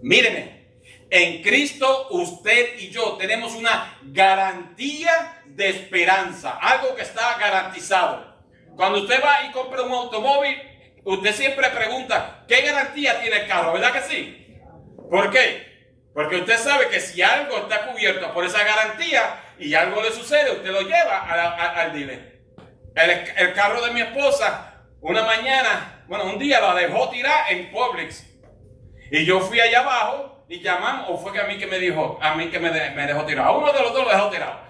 Míreme, en Cristo usted y yo tenemos una garantía de esperanza, algo que está garantizado. Cuando usted va y compra un automóvil, usted siempre pregunta, ¿qué garantía tiene el carro? ¿Verdad que sí? ¿Por qué? Porque usted sabe que si algo está cubierto por esa garantía y algo le sucede, usted lo lleva al dealer. El carro de mi esposa, un día la dejó tirar en Publix. Y yo fui allá abajo y llamamos, o fue que a mí que me dejó tirar. A uno de los dos lo dejó tirado.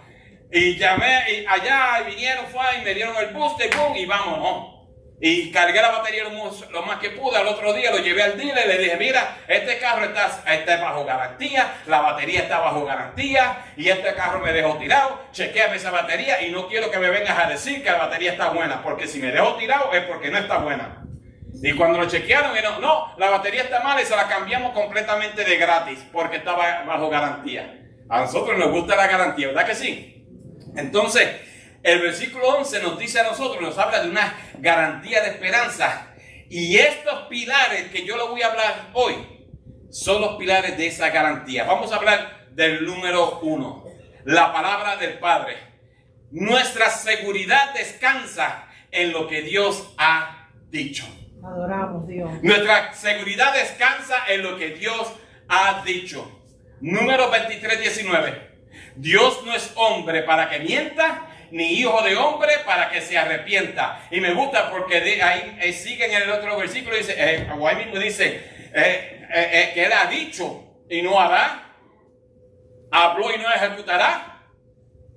Y llamé allá y vinieron, y me dieron el booster, boom, y vámonos. Y cargué la batería lo más que pude. Al otro día lo llevé al dealer y le dije, mira, este carro está bajo garantía, la batería está bajo garantía y este carro me dejó tirado. Chequéame esa batería y no quiero que me vengas a decir que la batería está buena, porque si me dejó tirado es porque no está buena. Y cuando lo chequearon, dijeron, no, la batería está mala y se la cambiamos completamente de gratis porque estaba bajo garantía. A nosotros nos gusta la garantía, ¿verdad que sí? Entonces, el versículo 11 nos dice a nosotros, nos habla de una garantía de esperanza. Y estos pilares que yo le voy a hablar hoy son los pilares de esa garantía. Vamos a hablar del número 1, la palabra del Padre. Nuestra seguridad descansa en lo que Dios ha dicho. Adoramos Dios. Nuestra seguridad descansa en lo que Dios ha dicho. Número 23:19. Dios no es hombre para que mienta, ni hijo de hombre para que se arrepienta. Y me gusta porque ahí sigue en el otro versículo, dice, ahí mismo dice que él ha dicho y no hará, habló y no ejecutará.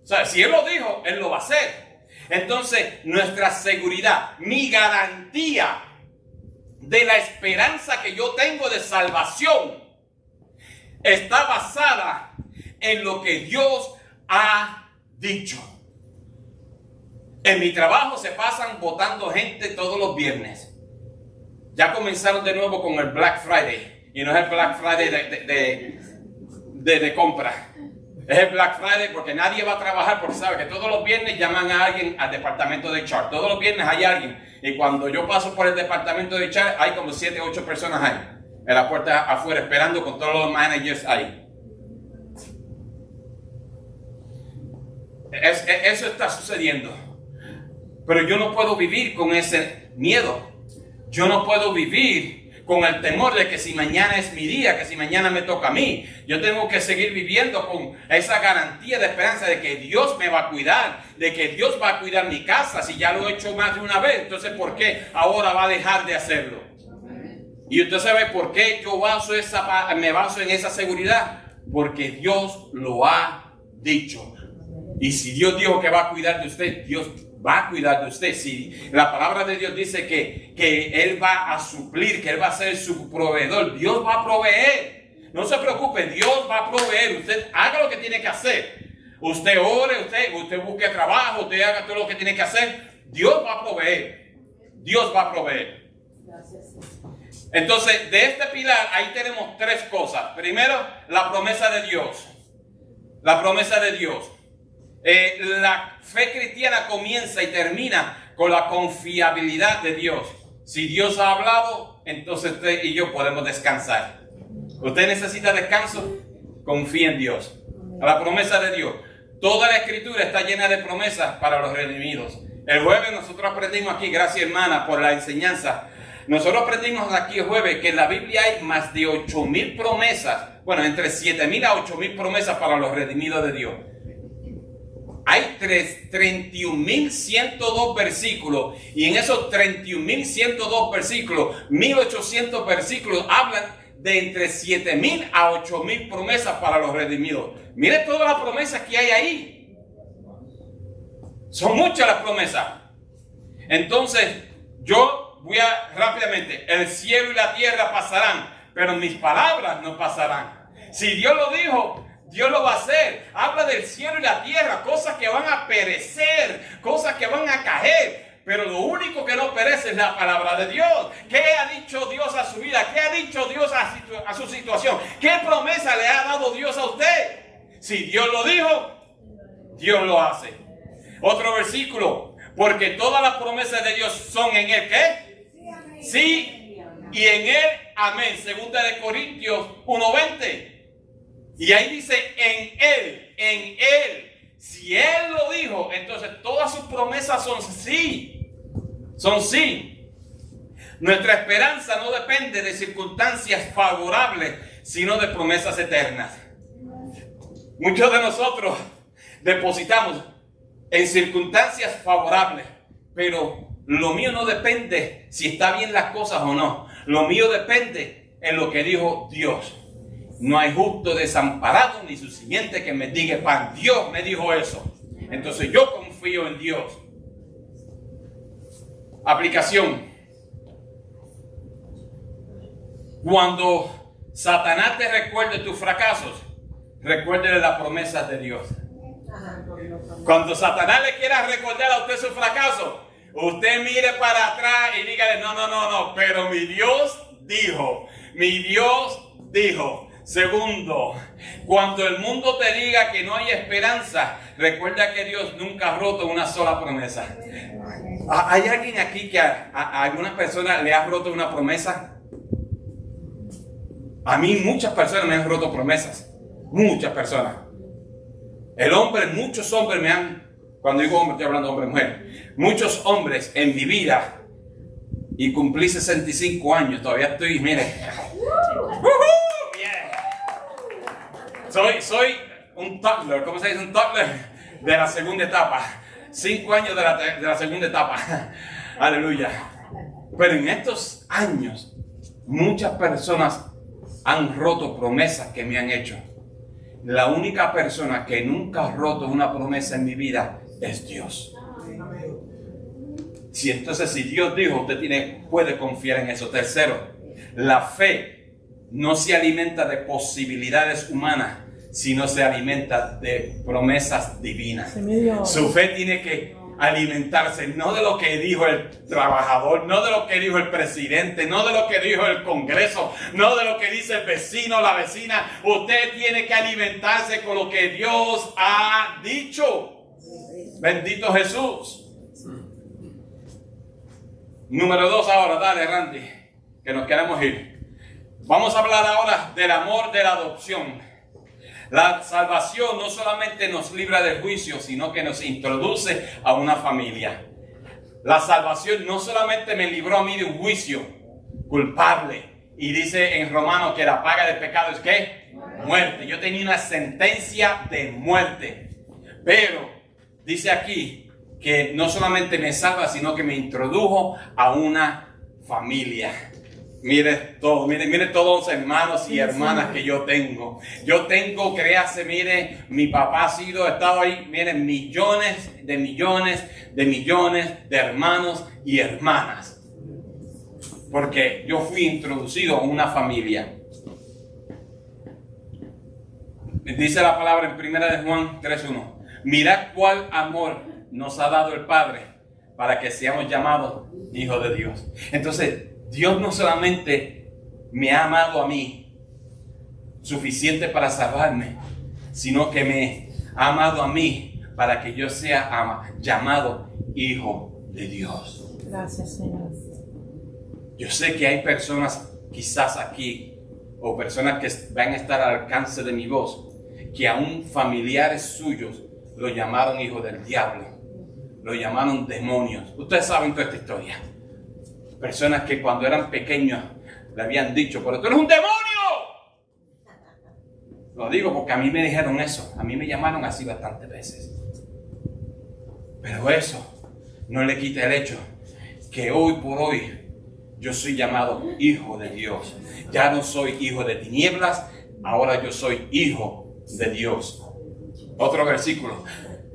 O sea, si él lo dijo, él lo va a hacer. Entonces, nuestra seguridad, mi garantía de la esperanza que yo tengo de salvación está basada en lo que Dios ha dicho. En mi trabajo se pasan votando gente todos los viernes. Ya comenzaron de nuevo con el Black Friday. Y no es el Black Friday de compra. Es el Black Friday porque nadie va a trabajar porque sabe que todos los viernes llaman a alguien al departamento de HR. Todos los viernes hay alguien. Y cuando yo paso por el departamento de HR hay como 7 o 8 personas ahí. En la puerta afuera esperando con todos los managers ahí. Eso está sucediendo. Pero yo no puedo vivir con ese miedo. Yo no puedo vivir con el temor de que si mañana es mi día, que si mañana me toca a mí. Yo tengo que seguir viviendo con esa garantía de esperanza de que Dios me va a cuidar, de que Dios va a cuidar mi casa. Si ya lo he hecho más de una vez, entonces ¿por qué ahora va a dejar de hacerlo? Y usted sabe por qué yo me baso en esa seguridad. Porque Dios lo ha dicho. Y si Dios dijo que va a cuidar de usted, Dios va a cuidar de usted. Si la palabra de Dios dice que Él va a suplir, que Él va a ser su proveedor, Dios va a proveer. No se preocupe, Dios va a proveer. Usted haga lo que tiene que hacer. Usted ore, usted busque trabajo, usted haga todo lo que tiene que hacer. Dios va a proveer. Dios va a proveer. Entonces, de este pilar, ahí tenemos 3 cosas. Primero, la promesa de Dios. La promesa de Dios. La fe cristiana comienza y termina con la confiabilidad de Dios. Si Dios ha hablado, entonces usted y yo podemos descansar. ¿Usted necesita descanso? Confía en Dios. A la promesa de Dios. Toda la escritura está llena de promesas para los redimidos. El jueves nosotros aprendimos aquí, gracias hermana por la enseñanza. Nosotros aprendimos aquí el jueves que en la Biblia hay más de 8,000 promesas. Bueno, entre 7,000 a 8,000 promesas para los redimidos de Dios. Hay 31,102 versículos y en esos 31,102 versículos, 1,800 versículos hablan de entre 7,000 a 8,000 promesas para los redimidos. Mire todas las promesas que hay ahí. Son muchas las promesas. Entonces, yo voy a rápidamente. El cielo y la tierra pasarán, pero mis palabras no pasarán. Si Dios lo dijo, Dios lo va a hacer. Habla del cielo y la tierra, cosas que van a perecer, cosas que van a caer. Pero lo único que no perece es la palabra de Dios. ¿Qué ha dicho Dios a su vida? ¿Qué ha dicho Dios a su situación? ¿Qué promesa le ha dado Dios a usted? Si Dios lo dijo, Dios lo hace. Otro versículo. Porque todas las promesas de Dios son en Él. ¿Qué? Sí. Y en Él, amén. Segunda de Corintios 1:20. Y ahí dice en Él. Si Él lo dijo, entonces todas sus promesas son sí. Son sí. Nuestra esperanza no depende de circunstancias favorables, sino de promesas eternas. Muchos de nosotros depositamos en circunstancias favorables, pero lo mío no depende si está bien las cosas o no. Lo mío depende en lo que dijo Dios. No hay justo desamparado ni su simiente que mendigue pan. Dios me dijo eso. entonces yo confío en Dios. Aplicación. Cuando Satanás te recuerde tus fracasos, recuérdele las promesas de Dios. Cuando Satanás le quiera recordar a usted su fracaso, usted mire para atrás y dígale, no, pero mi Dios dijo, mi Dios dijo. Segundo, cuando el mundo te diga que no hay esperanza, recuerda que Dios nunca ha roto una sola promesa. ¿Hay alguien aquí que a alguna persona le ha roto una promesa? A mí muchas personas me han roto promesas. Muchas personas. Muchos hombres me han, cuando digo hombre estoy hablando de hombre y mujer, muchos hombres en mi vida, y cumplí 65 años, todavía estoy, mire, soy un toddler, ¿cómo se dice? Un toddler de la segunda etapa, 5 años de la segunda etapa, aleluya. Pero en estos años, muchas personas han roto promesas que me han hecho. La única persona que nunca ha roto una promesa en mi vida es Dios. Entonces, si Dios dijo, usted puede confiar en eso. Tercero, la fe no se alimenta de posibilidades humanas, sino se alimenta de promesas divinas. Su fe tiene que alimentarse no de lo que dijo el trabajador, no de lo que dijo el presidente, no de lo que dijo el Congreso, no de lo que dice el vecino, la vecina. Usted tiene que alimentarse con lo que Dios ha dicho. Bendito Jesús. Número 2 ahora, dale Randy, que nos queremos ir. Vamos a hablar ahora del amor de la adopción. La salvación no solamente nos libra del juicio, sino que nos introduce a una familia. La salvación no solamente me libró a mí de un juicio culpable. Y dice en Romanos que la paga del pecado es ¿qué? Muerte. Yo tenía una sentencia de muerte. Pero dice aquí que no solamente me salva, sino que me introdujo a una familia. Mire todos los hermanos y hermanas que yo tengo. Yo tengo, créase, mire, mi papá ha estado ahí, miren, millones de hermanos y hermanas. Porque yo fui introducido a una familia. Dice la palabra en 1 de Juan 3:1. Mirad cuál amor nos ha dado el Padre para que seamos llamados hijos de Dios. Entonces, Dios no solamente me ha amado a mí suficiente para salvarme, sino que me ha amado a mí para que yo sea llamado hijo de Dios. Gracias, Señor. Yo sé que hay personas quizás aquí o personas que van a estar al alcance de mi voz, que aún familiares suyos lo llamaron hijo del diablo, lo llamaron demonios. Ustedes saben toda esta historia. Personas que cuando eran pequeños le habían dicho, pero tú eres un demonio. Lo digo porque a mí me dijeron eso. A mí me llamaron así bastantes veces. Pero eso no le quita el hecho que hoy por hoy yo soy llamado hijo de Dios. Ya no soy hijo de tinieblas, ahora yo soy hijo de Dios. Otro versículo.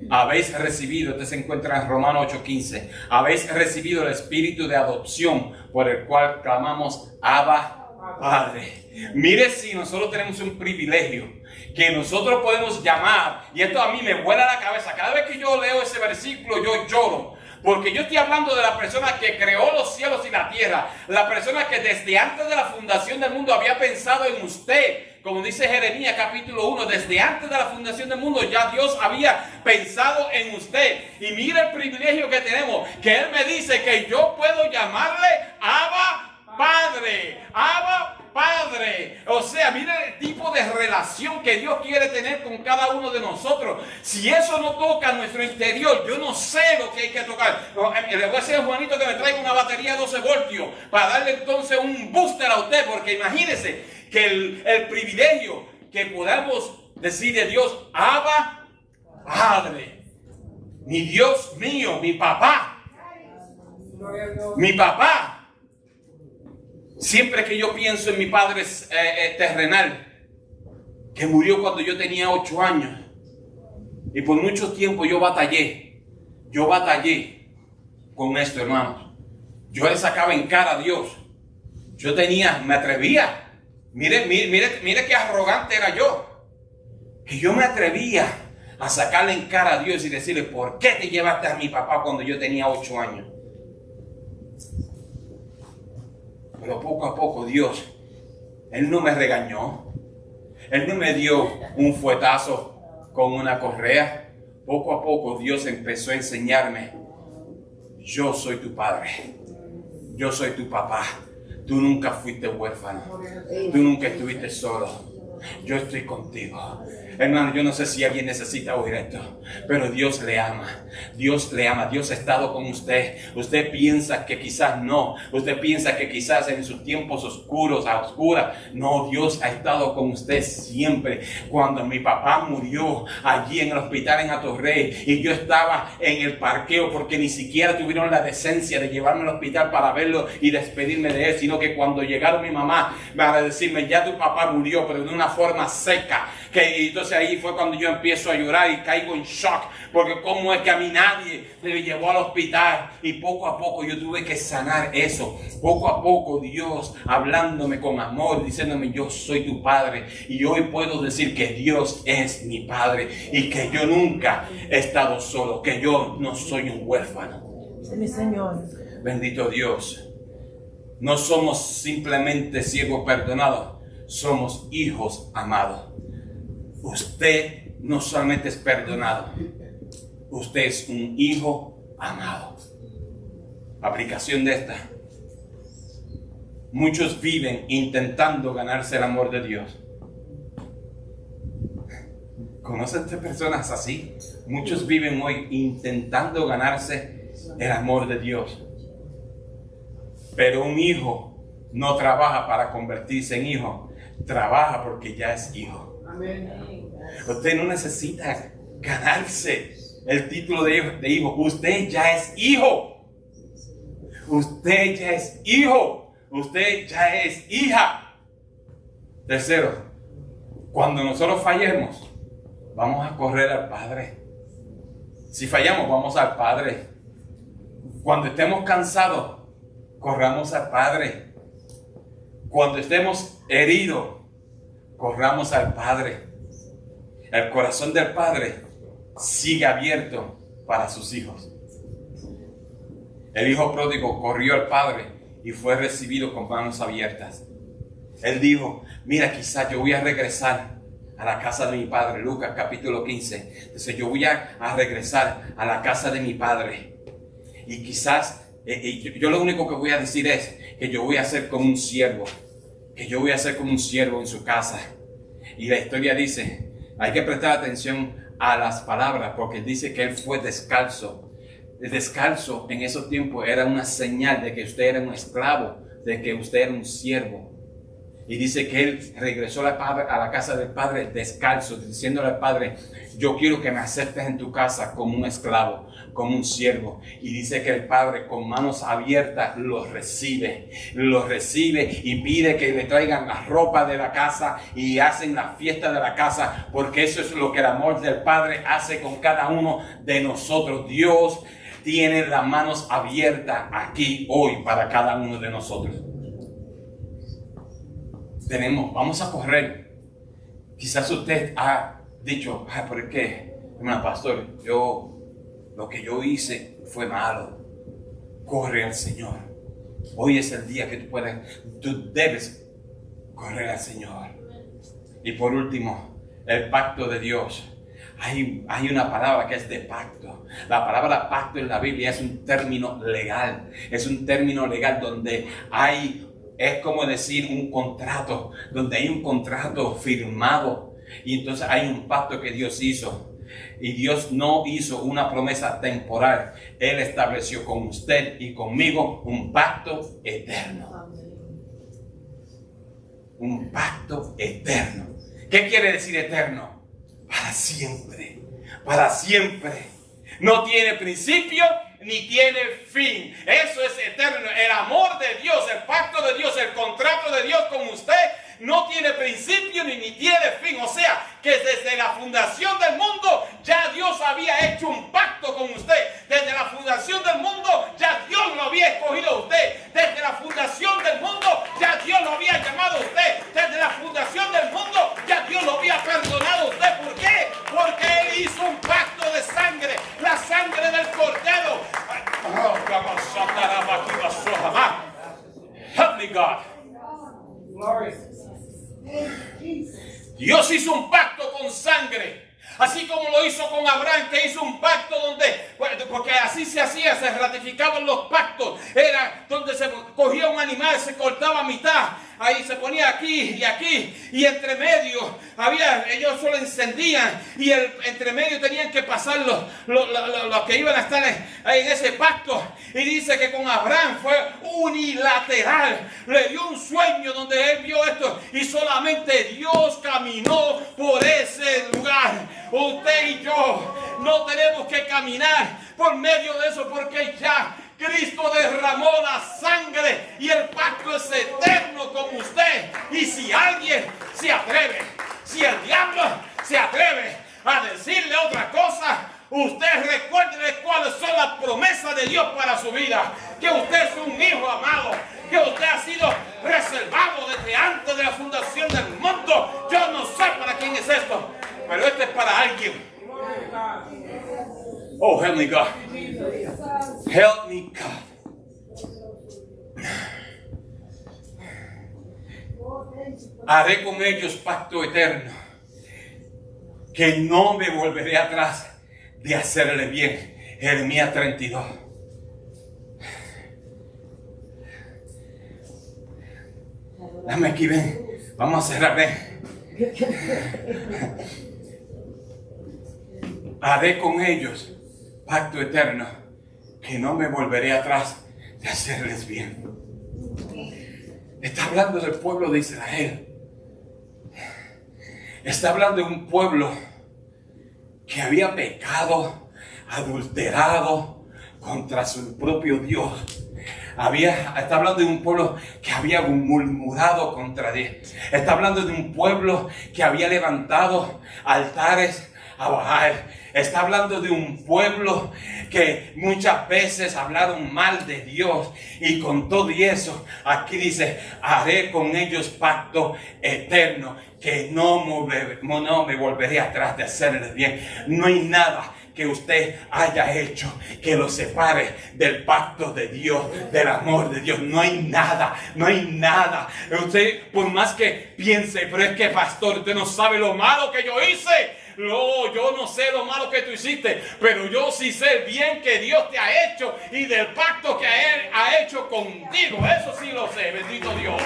Habéis recibido, este se encuentra en Romanos 8:15, habéis recibido el espíritu de adopción por el cual clamamos Abba Padre. Mire si nosotros tenemos un privilegio que nosotros podemos llamar, y esto a mí me vuela la cabeza, cada vez que yo leo ese versículo yo lloro, porque yo estoy hablando de la persona que creó los cielos y la tierra, la persona que desde antes de la fundación del mundo había pensado en usted. Como dice Jeremías capítulo 1, desde antes de la fundación del mundo ya Dios había pensado en usted. Y mire el privilegio que tenemos, que Él me dice que yo puedo llamarle Abba Padre, Abba Padre. O sea, mire el tipo de relación que Dios quiere tener con cada uno de nosotros. Si eso no toca nuestro interior, yo no sé lo que hay que tocar. Le voy a decir a Juanito que me traiga una batería de 12 voltios para darle entonces un booster a usted, porque imagínese que el privilegio que podamos decir de Dios, Abba Padre, mi Dios mío, mi papá, siempre que yo pienso en mi padre terrenal, que murió cuando yo tenía 8 años, Y por mucho tiempo yo batallé con esto, hermanos. Yo le sacaba en cara a Dios. Me atrevía. Mire qué arrogante era yo. Que yo me atrevía a sacarle en cara a Dios y decirle, ¿por qué te llevaste a mi papá cuando yo tenía 8 años? Pero poco a poco Dios, Él no me regañó. Él no me dio un fuetazo con una correa. Poco a poco Dios empezó a enseñarme, yo soy tu padre. Yo soy tu papá. Tú nunca fuiste huérfano. Tú nunca estuviste solo. Yo estoy contigo. Hermano, yo no sé si alguien necesita oír esto, pero Dios le ama. Dios le ama. Dios ha estado con usted. Usted piensa que quizás no. Usted piensa que quizás en sus tiempos oscuros, a oscuras. No, Dios ha estado con usted siempre. Cuando mi papá murió allí en el hospital en Atorrey y yo estaba en el parqueo porque ni siquiera tuvieron la decencia de llevarme al hospital para verlo y despedirme de él, sino que cuando llegaron mi mamá para decirme, ya tu papá murió, pero de una forma seca, que entonces ahí fue cuando yo empiezo a llorar y caigo en shock, porque cómo es que a mí nadie me llevó al hospital. Y poco a poco yo tuve que sanar eso. Poco a poco Dios hablándome con amor, diciéndome, yo soy tu padre. Y hoy puedo decir que Dios es mi padre y que yo nunca he estado solo, que yo no soy un huérfano. Mi Señor. Bendito Dios. No somos simplemente siervos perdonados, somos hijos amados. Usted no solamente es perdonado, usted es un hijo amado. Aplicación de esta. Muchos viven intentando ganarse el amor de Dios. ¿Conocen usted personas así? Muchos viven hoy intentando ganarse el amor de Dios. Pero un hijo no trabaja para convertirse en hijo, trabaja porque ya es hijo. Amén. Usted no necesita ganarse el título de hijo. Usted ya es hijo. Usted ya es hijo. Usted ya es hija. Tercero, cuando nosotros fallemos, vamos a correr al Padre. Si fallamos, vamos al Padre. Cuando estemos cansados, corramos al Padre. Cuando estemos heridos, corramos al Padre. El corazón del Padre sigue abierto para sus hijos. El hijo pródigo corrió al Padre y fue recibido con manos abiertas. Él dijo, mira, quizás yo voy a regresar a la casa de mi padre. Lucas capítulo 15. Entonces yo voy a regresar a la casa de mi padre. Y quizás, yo lo único que voy a decir es que yo voy a ser como un siervo. Que yo voy a ser como un siervo en su casa. Y la historia dice, hay que prestar atención a las palabras, porque dice que él fue descalzo. Descalzo en esos tiempos era una señal de que usted era un esclavo, de que usted era un siervo. Y dice que él regresó a la casa del padre descalzo, diciéndole al padre, yo quiero que me aceptes en tu casa como un esclavo, como un siervo. Y dice que el padre con manos abiertas lo recibe y pide que le traigan la ropa de la casa y hacen la fiesta de la casa, porque eso es lo que el amor del Padre hace con cada uno de nosotros. Dios tiene las manos abiertas aquí hoy para cada uno de nosotros. Vamos a correr. Quizás usted ha dicho, ¿por qué? Hermano pastor, lo que yo hice fue malo. Corre al Señor. Hoy es el día que tú debes correr al Señor. Y por último, el pacto de Dios. Hay una palabra que es de pacto. La palabra pacto en la Biblia es un término legal. Es un término legal donde es como decir un contrato, donde hay un contrato firmado. Y entonces hay un pacto que Dios hizo. Y Dios no hizo una promesa temporal. Él estableció con usted y conmigo un pacto eterno. Un pacto eterno. ¿Qué quiere decir eterno? Para siempre. Para siempre. No tiene principio ni tiene fin. Eso es eterno. El amor de Dios, el pacto de Dios, el contrato de Dios con usted no tiene principio ni tiene fin. O sea, que desde la fundación del mundo ya Dios había hecho un pacto con usted. Desde la fundación del mundo ya Dios lo había escogido a usted. Desde la fundación del mundo ya Dios lo había llamado a usted. Desde la fundación del mundo ya Dios lo había perdonado a usted. ¿Por qué? Porque Él hizo un pacto de sangre, la sangre del Cordero. Help me, God. Dios hizo un pacto con sangre, así como lo hizo con Abraham, que hizo un pacto donde, porque así se hacía, se ratificaban los pactos, era donde se cogía un animal, se cortaba a mitad, ahí se ponía aquí, y entre medio ellos solo encendían, y entre medio tenían que pasar los que iban a estar ahí en ese pacto. Y dice que con Abraham fue unilateral, le dio un sueño donde él vio esto, y solamente Dios caminó por ese lugar. Usted y yo no tenemos que caminar por medio de eso, porque ya Cristo derramó la sangre y el pacto es eterno con usted. Y si alguien se atreve, si el diablo se atreve a decirle otra cosa, usted recuerde cuáles son las promesas de Dios para su vida. Que usted es un hijo amado, que usted ha sido reservado desde antes de la fundación del mundo. Yo no sé para quién es esto, pero esto es para alguien. Oh, help me, God. Help me, God. Haré con ellos pacto eterno, que no me volveré atrás de hacerle bien. Jeremías 32. Dame aquí, ven. Vamos a cerrar, ven. Haré con ellos pacto eterno, que no me volveré atrás de hacerles bien. Está hablando del pueblo de Israel. Está hablando de un pueblo que había pecado, adulterado contra su propio Dios. Está hablando de un pueblo que había murmurado contra Dios. Está hablando de un pueblo que había levantado altares a Baal. Está hablando de un pueblo que muchas veces hablaron mal de Dios, y con todo y eso, aquí dice: haré con ellos pacto eterno, que no me volveré atrás de hacerles bien. No hay nada que usted haya hecho que lo separe del pacto de Dios, del amor de Dios. No hay nada, no hay nada. Usted, por más que piense, pero es que, pastor, usted no sabe lo malo que yo hice. No, yo no sé lo malo que tú hiciste, pero yo sí sé bien que Dios te ha hecho, y del pacto que Él ha hecho contigo. Eso sí lo sé, bendito Dios.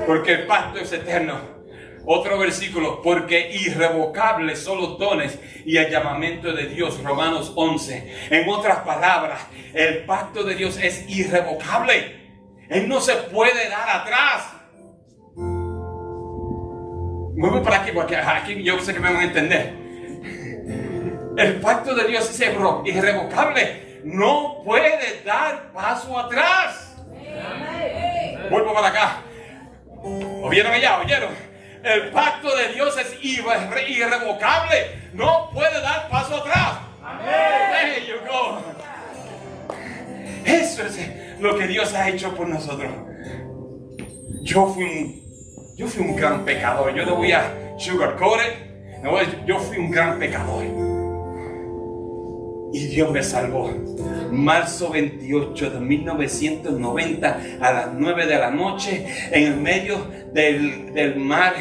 Porque el pacto es eterno. Otro versículo: porque irrevocables son los dones y el llamamiento de Dios. Romanos 11. En otras palabras, el pacto de Dios es irrevocable. Él no se puede dar atrás. Vuelvo para aquí, porque aquí yo sé que me van a entender. El pacto de Dios es irrevocable. No puede dar paso atrás. Vuelvo para acá. ¿Oyeron allá? ¿Oyeron? El pacto de Dios es irrevocable. No puede dar paso atrás. There you go. Eso es lo que Dios ha hecho por nosotros. Yo fui un gran pecador. Yo no voy a sugarcoat it. Yo fui un gran pecador. Y Dios me salvó. Marzo 28 de 1990, a las 9 de la noche, en el medio del mar,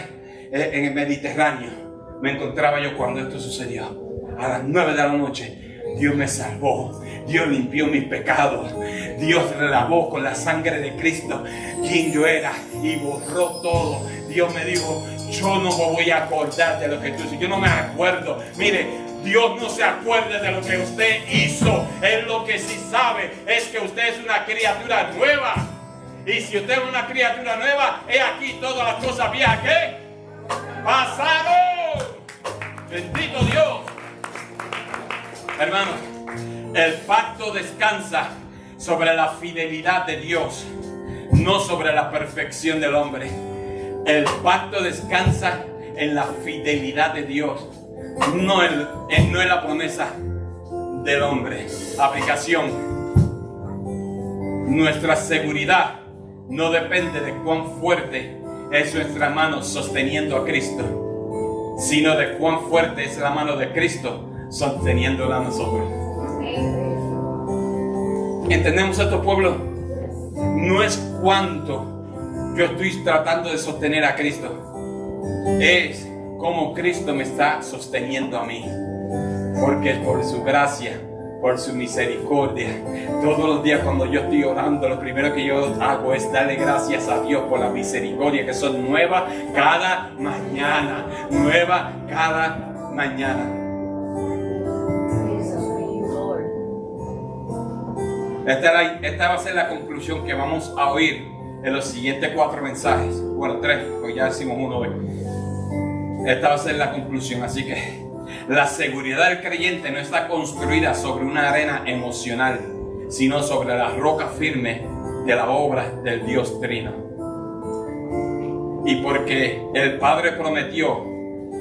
en el Mediterráneo, me encontraba yo cuando esto sucedió. A las 9 de la noche, Dios me salvó. Dios limpió mis pecados. Dios lavó con la sangre de Cristo quien yo era y borró todo. Dios me dijo: yo no me voy a acordar de lo que tú hiciste. Yo no me acuerdo. Mire, Dios no se acuerda de lo que usted hizo. Él lo que sí sabe es que usted es una criatura nueva. Y si usted es una criatura nueva, he aquí todas las cosas viejas que pasaron. Bendito Dios. Hermanos, el pacto descansa sobre la fidelidad de Dios, no sobre la perfección del hombre. El pacto descansa en la fidelidad de Dios, no en la promesa del hombre. Aplicación: nuestra seguridad no depende de cuán fuerte es nuestra mano sosteniendo a Cristo, sino de cuán fuerte es la mano de Cristo sosteniéndola a nosotros. ¿Entendemos esto, pueblo? No es cuánto yo estoy tratando de sostener a Cristo, es cómo Cristo me está sosteniendo a mí, porque es por su gracia, por su misericordia. Todos los días cuando yo estoy orando, lo primero que yo hago es darle gracias a Dios por la misericordia, que son nuevas cada mañana, nueva cada mañana. Esta va a ser la conclusión que vamos a oír en los siguientes 4 mensajes. Bueno, 3, porque ya hicimos uno hoy. Esta va a ser la conclusión. Así que la seguridad del creyente no está construida sobre una arena emocional, sino sobre la roca firme de la obra del Dios Trino. Y porque el Padre prometió,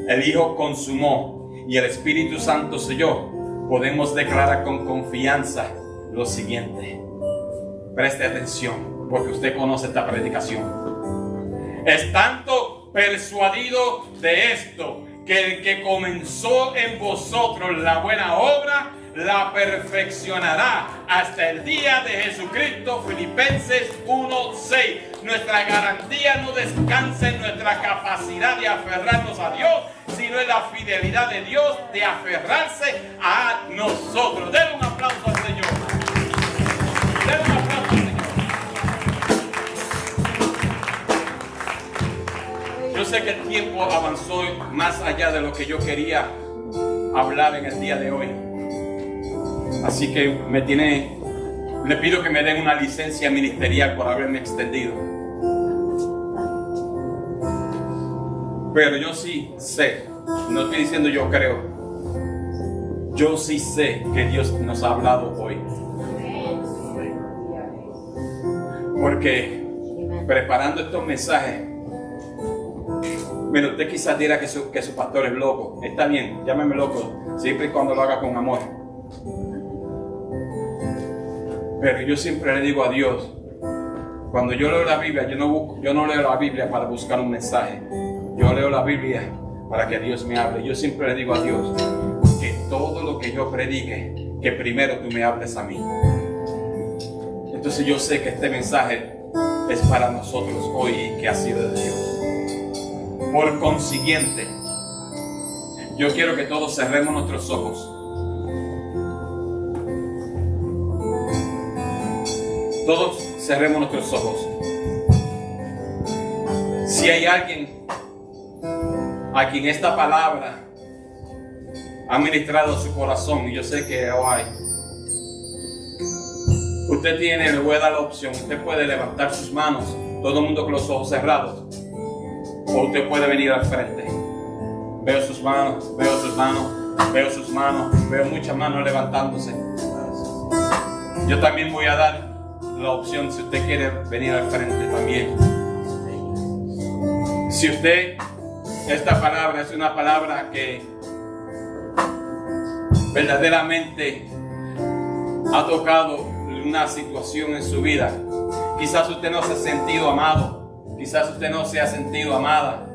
el Hijo consumó y el Espíritu Santo selló, podemos declarar con confianza lo siguiente. Preste atención, porque usted conoce esta predicación. Estando persuadido de esto, que el que comenzó en vosotros la buena obra, la perfeccionará hasta el día de Jesucristo. Filipenses 1:6. Nuestra garantía no descansa en nuestra capacidad de aferrarnos a Dios, sino en la fidelidad de Dios de aferrarse a nosotros. Denle un aplauso al Señor. Denle un aplauso al Señor. Yo sé que el tiempo avanzó más allá de lo que yo quería hablar en el día de hoy. Así que le pido que me den una licencia ministerial por haberme extendido. Pero yo sí sé, no estoy diciendo yo creo, yo sí sé que Dios nos ha hablado hoy. Porque preparando estos mensajes, mira, usted quizás dirá que su pastor es loco. Está bien, llámeme loco, siempre y cuando lo haga con amor. Pero yo siempre le digo a Dios, cuando yo leo la Biblia, yo no leo la Biblia para buscar un mensaje. Yo leo la Biblia para que Dios me hable. Yo siempre le digo a Dios que todo lo que yo predique, que primero tú me hables a mí. Entonces yo sé que este mensaje es para nosotros hoy y que ha sido de Dios. Por consiguiente, yo quiero que todos cerremos nuestros ojos. Todos cerremos nuestros ojos. Si hay alguien a quien esta palabra ha ministrado su corazón, y yo sé que hay, le voy a dar la opción. Usted puede levantar sus manos, todo el mundo con los ojos cerrados, o usted puede venir al frente. Veo sus manos, veo sus manos, veo sus manos, veo muchas manos levantándose. Yo también voy a dar la opción si usted quiere venir al frente también. Si esta palabra es una palabra que verdaderamente ha tocado una situación en su vida, quizás usted no se ha sentido amado, quizás usted no se ha sentido amada,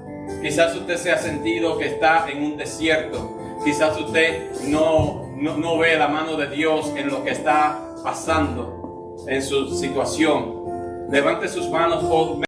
quizás usted se ha sentido que está en un desierto, quizás usted no ve la mano de Dios en lo que está pasando en su situación. Levante sus manos.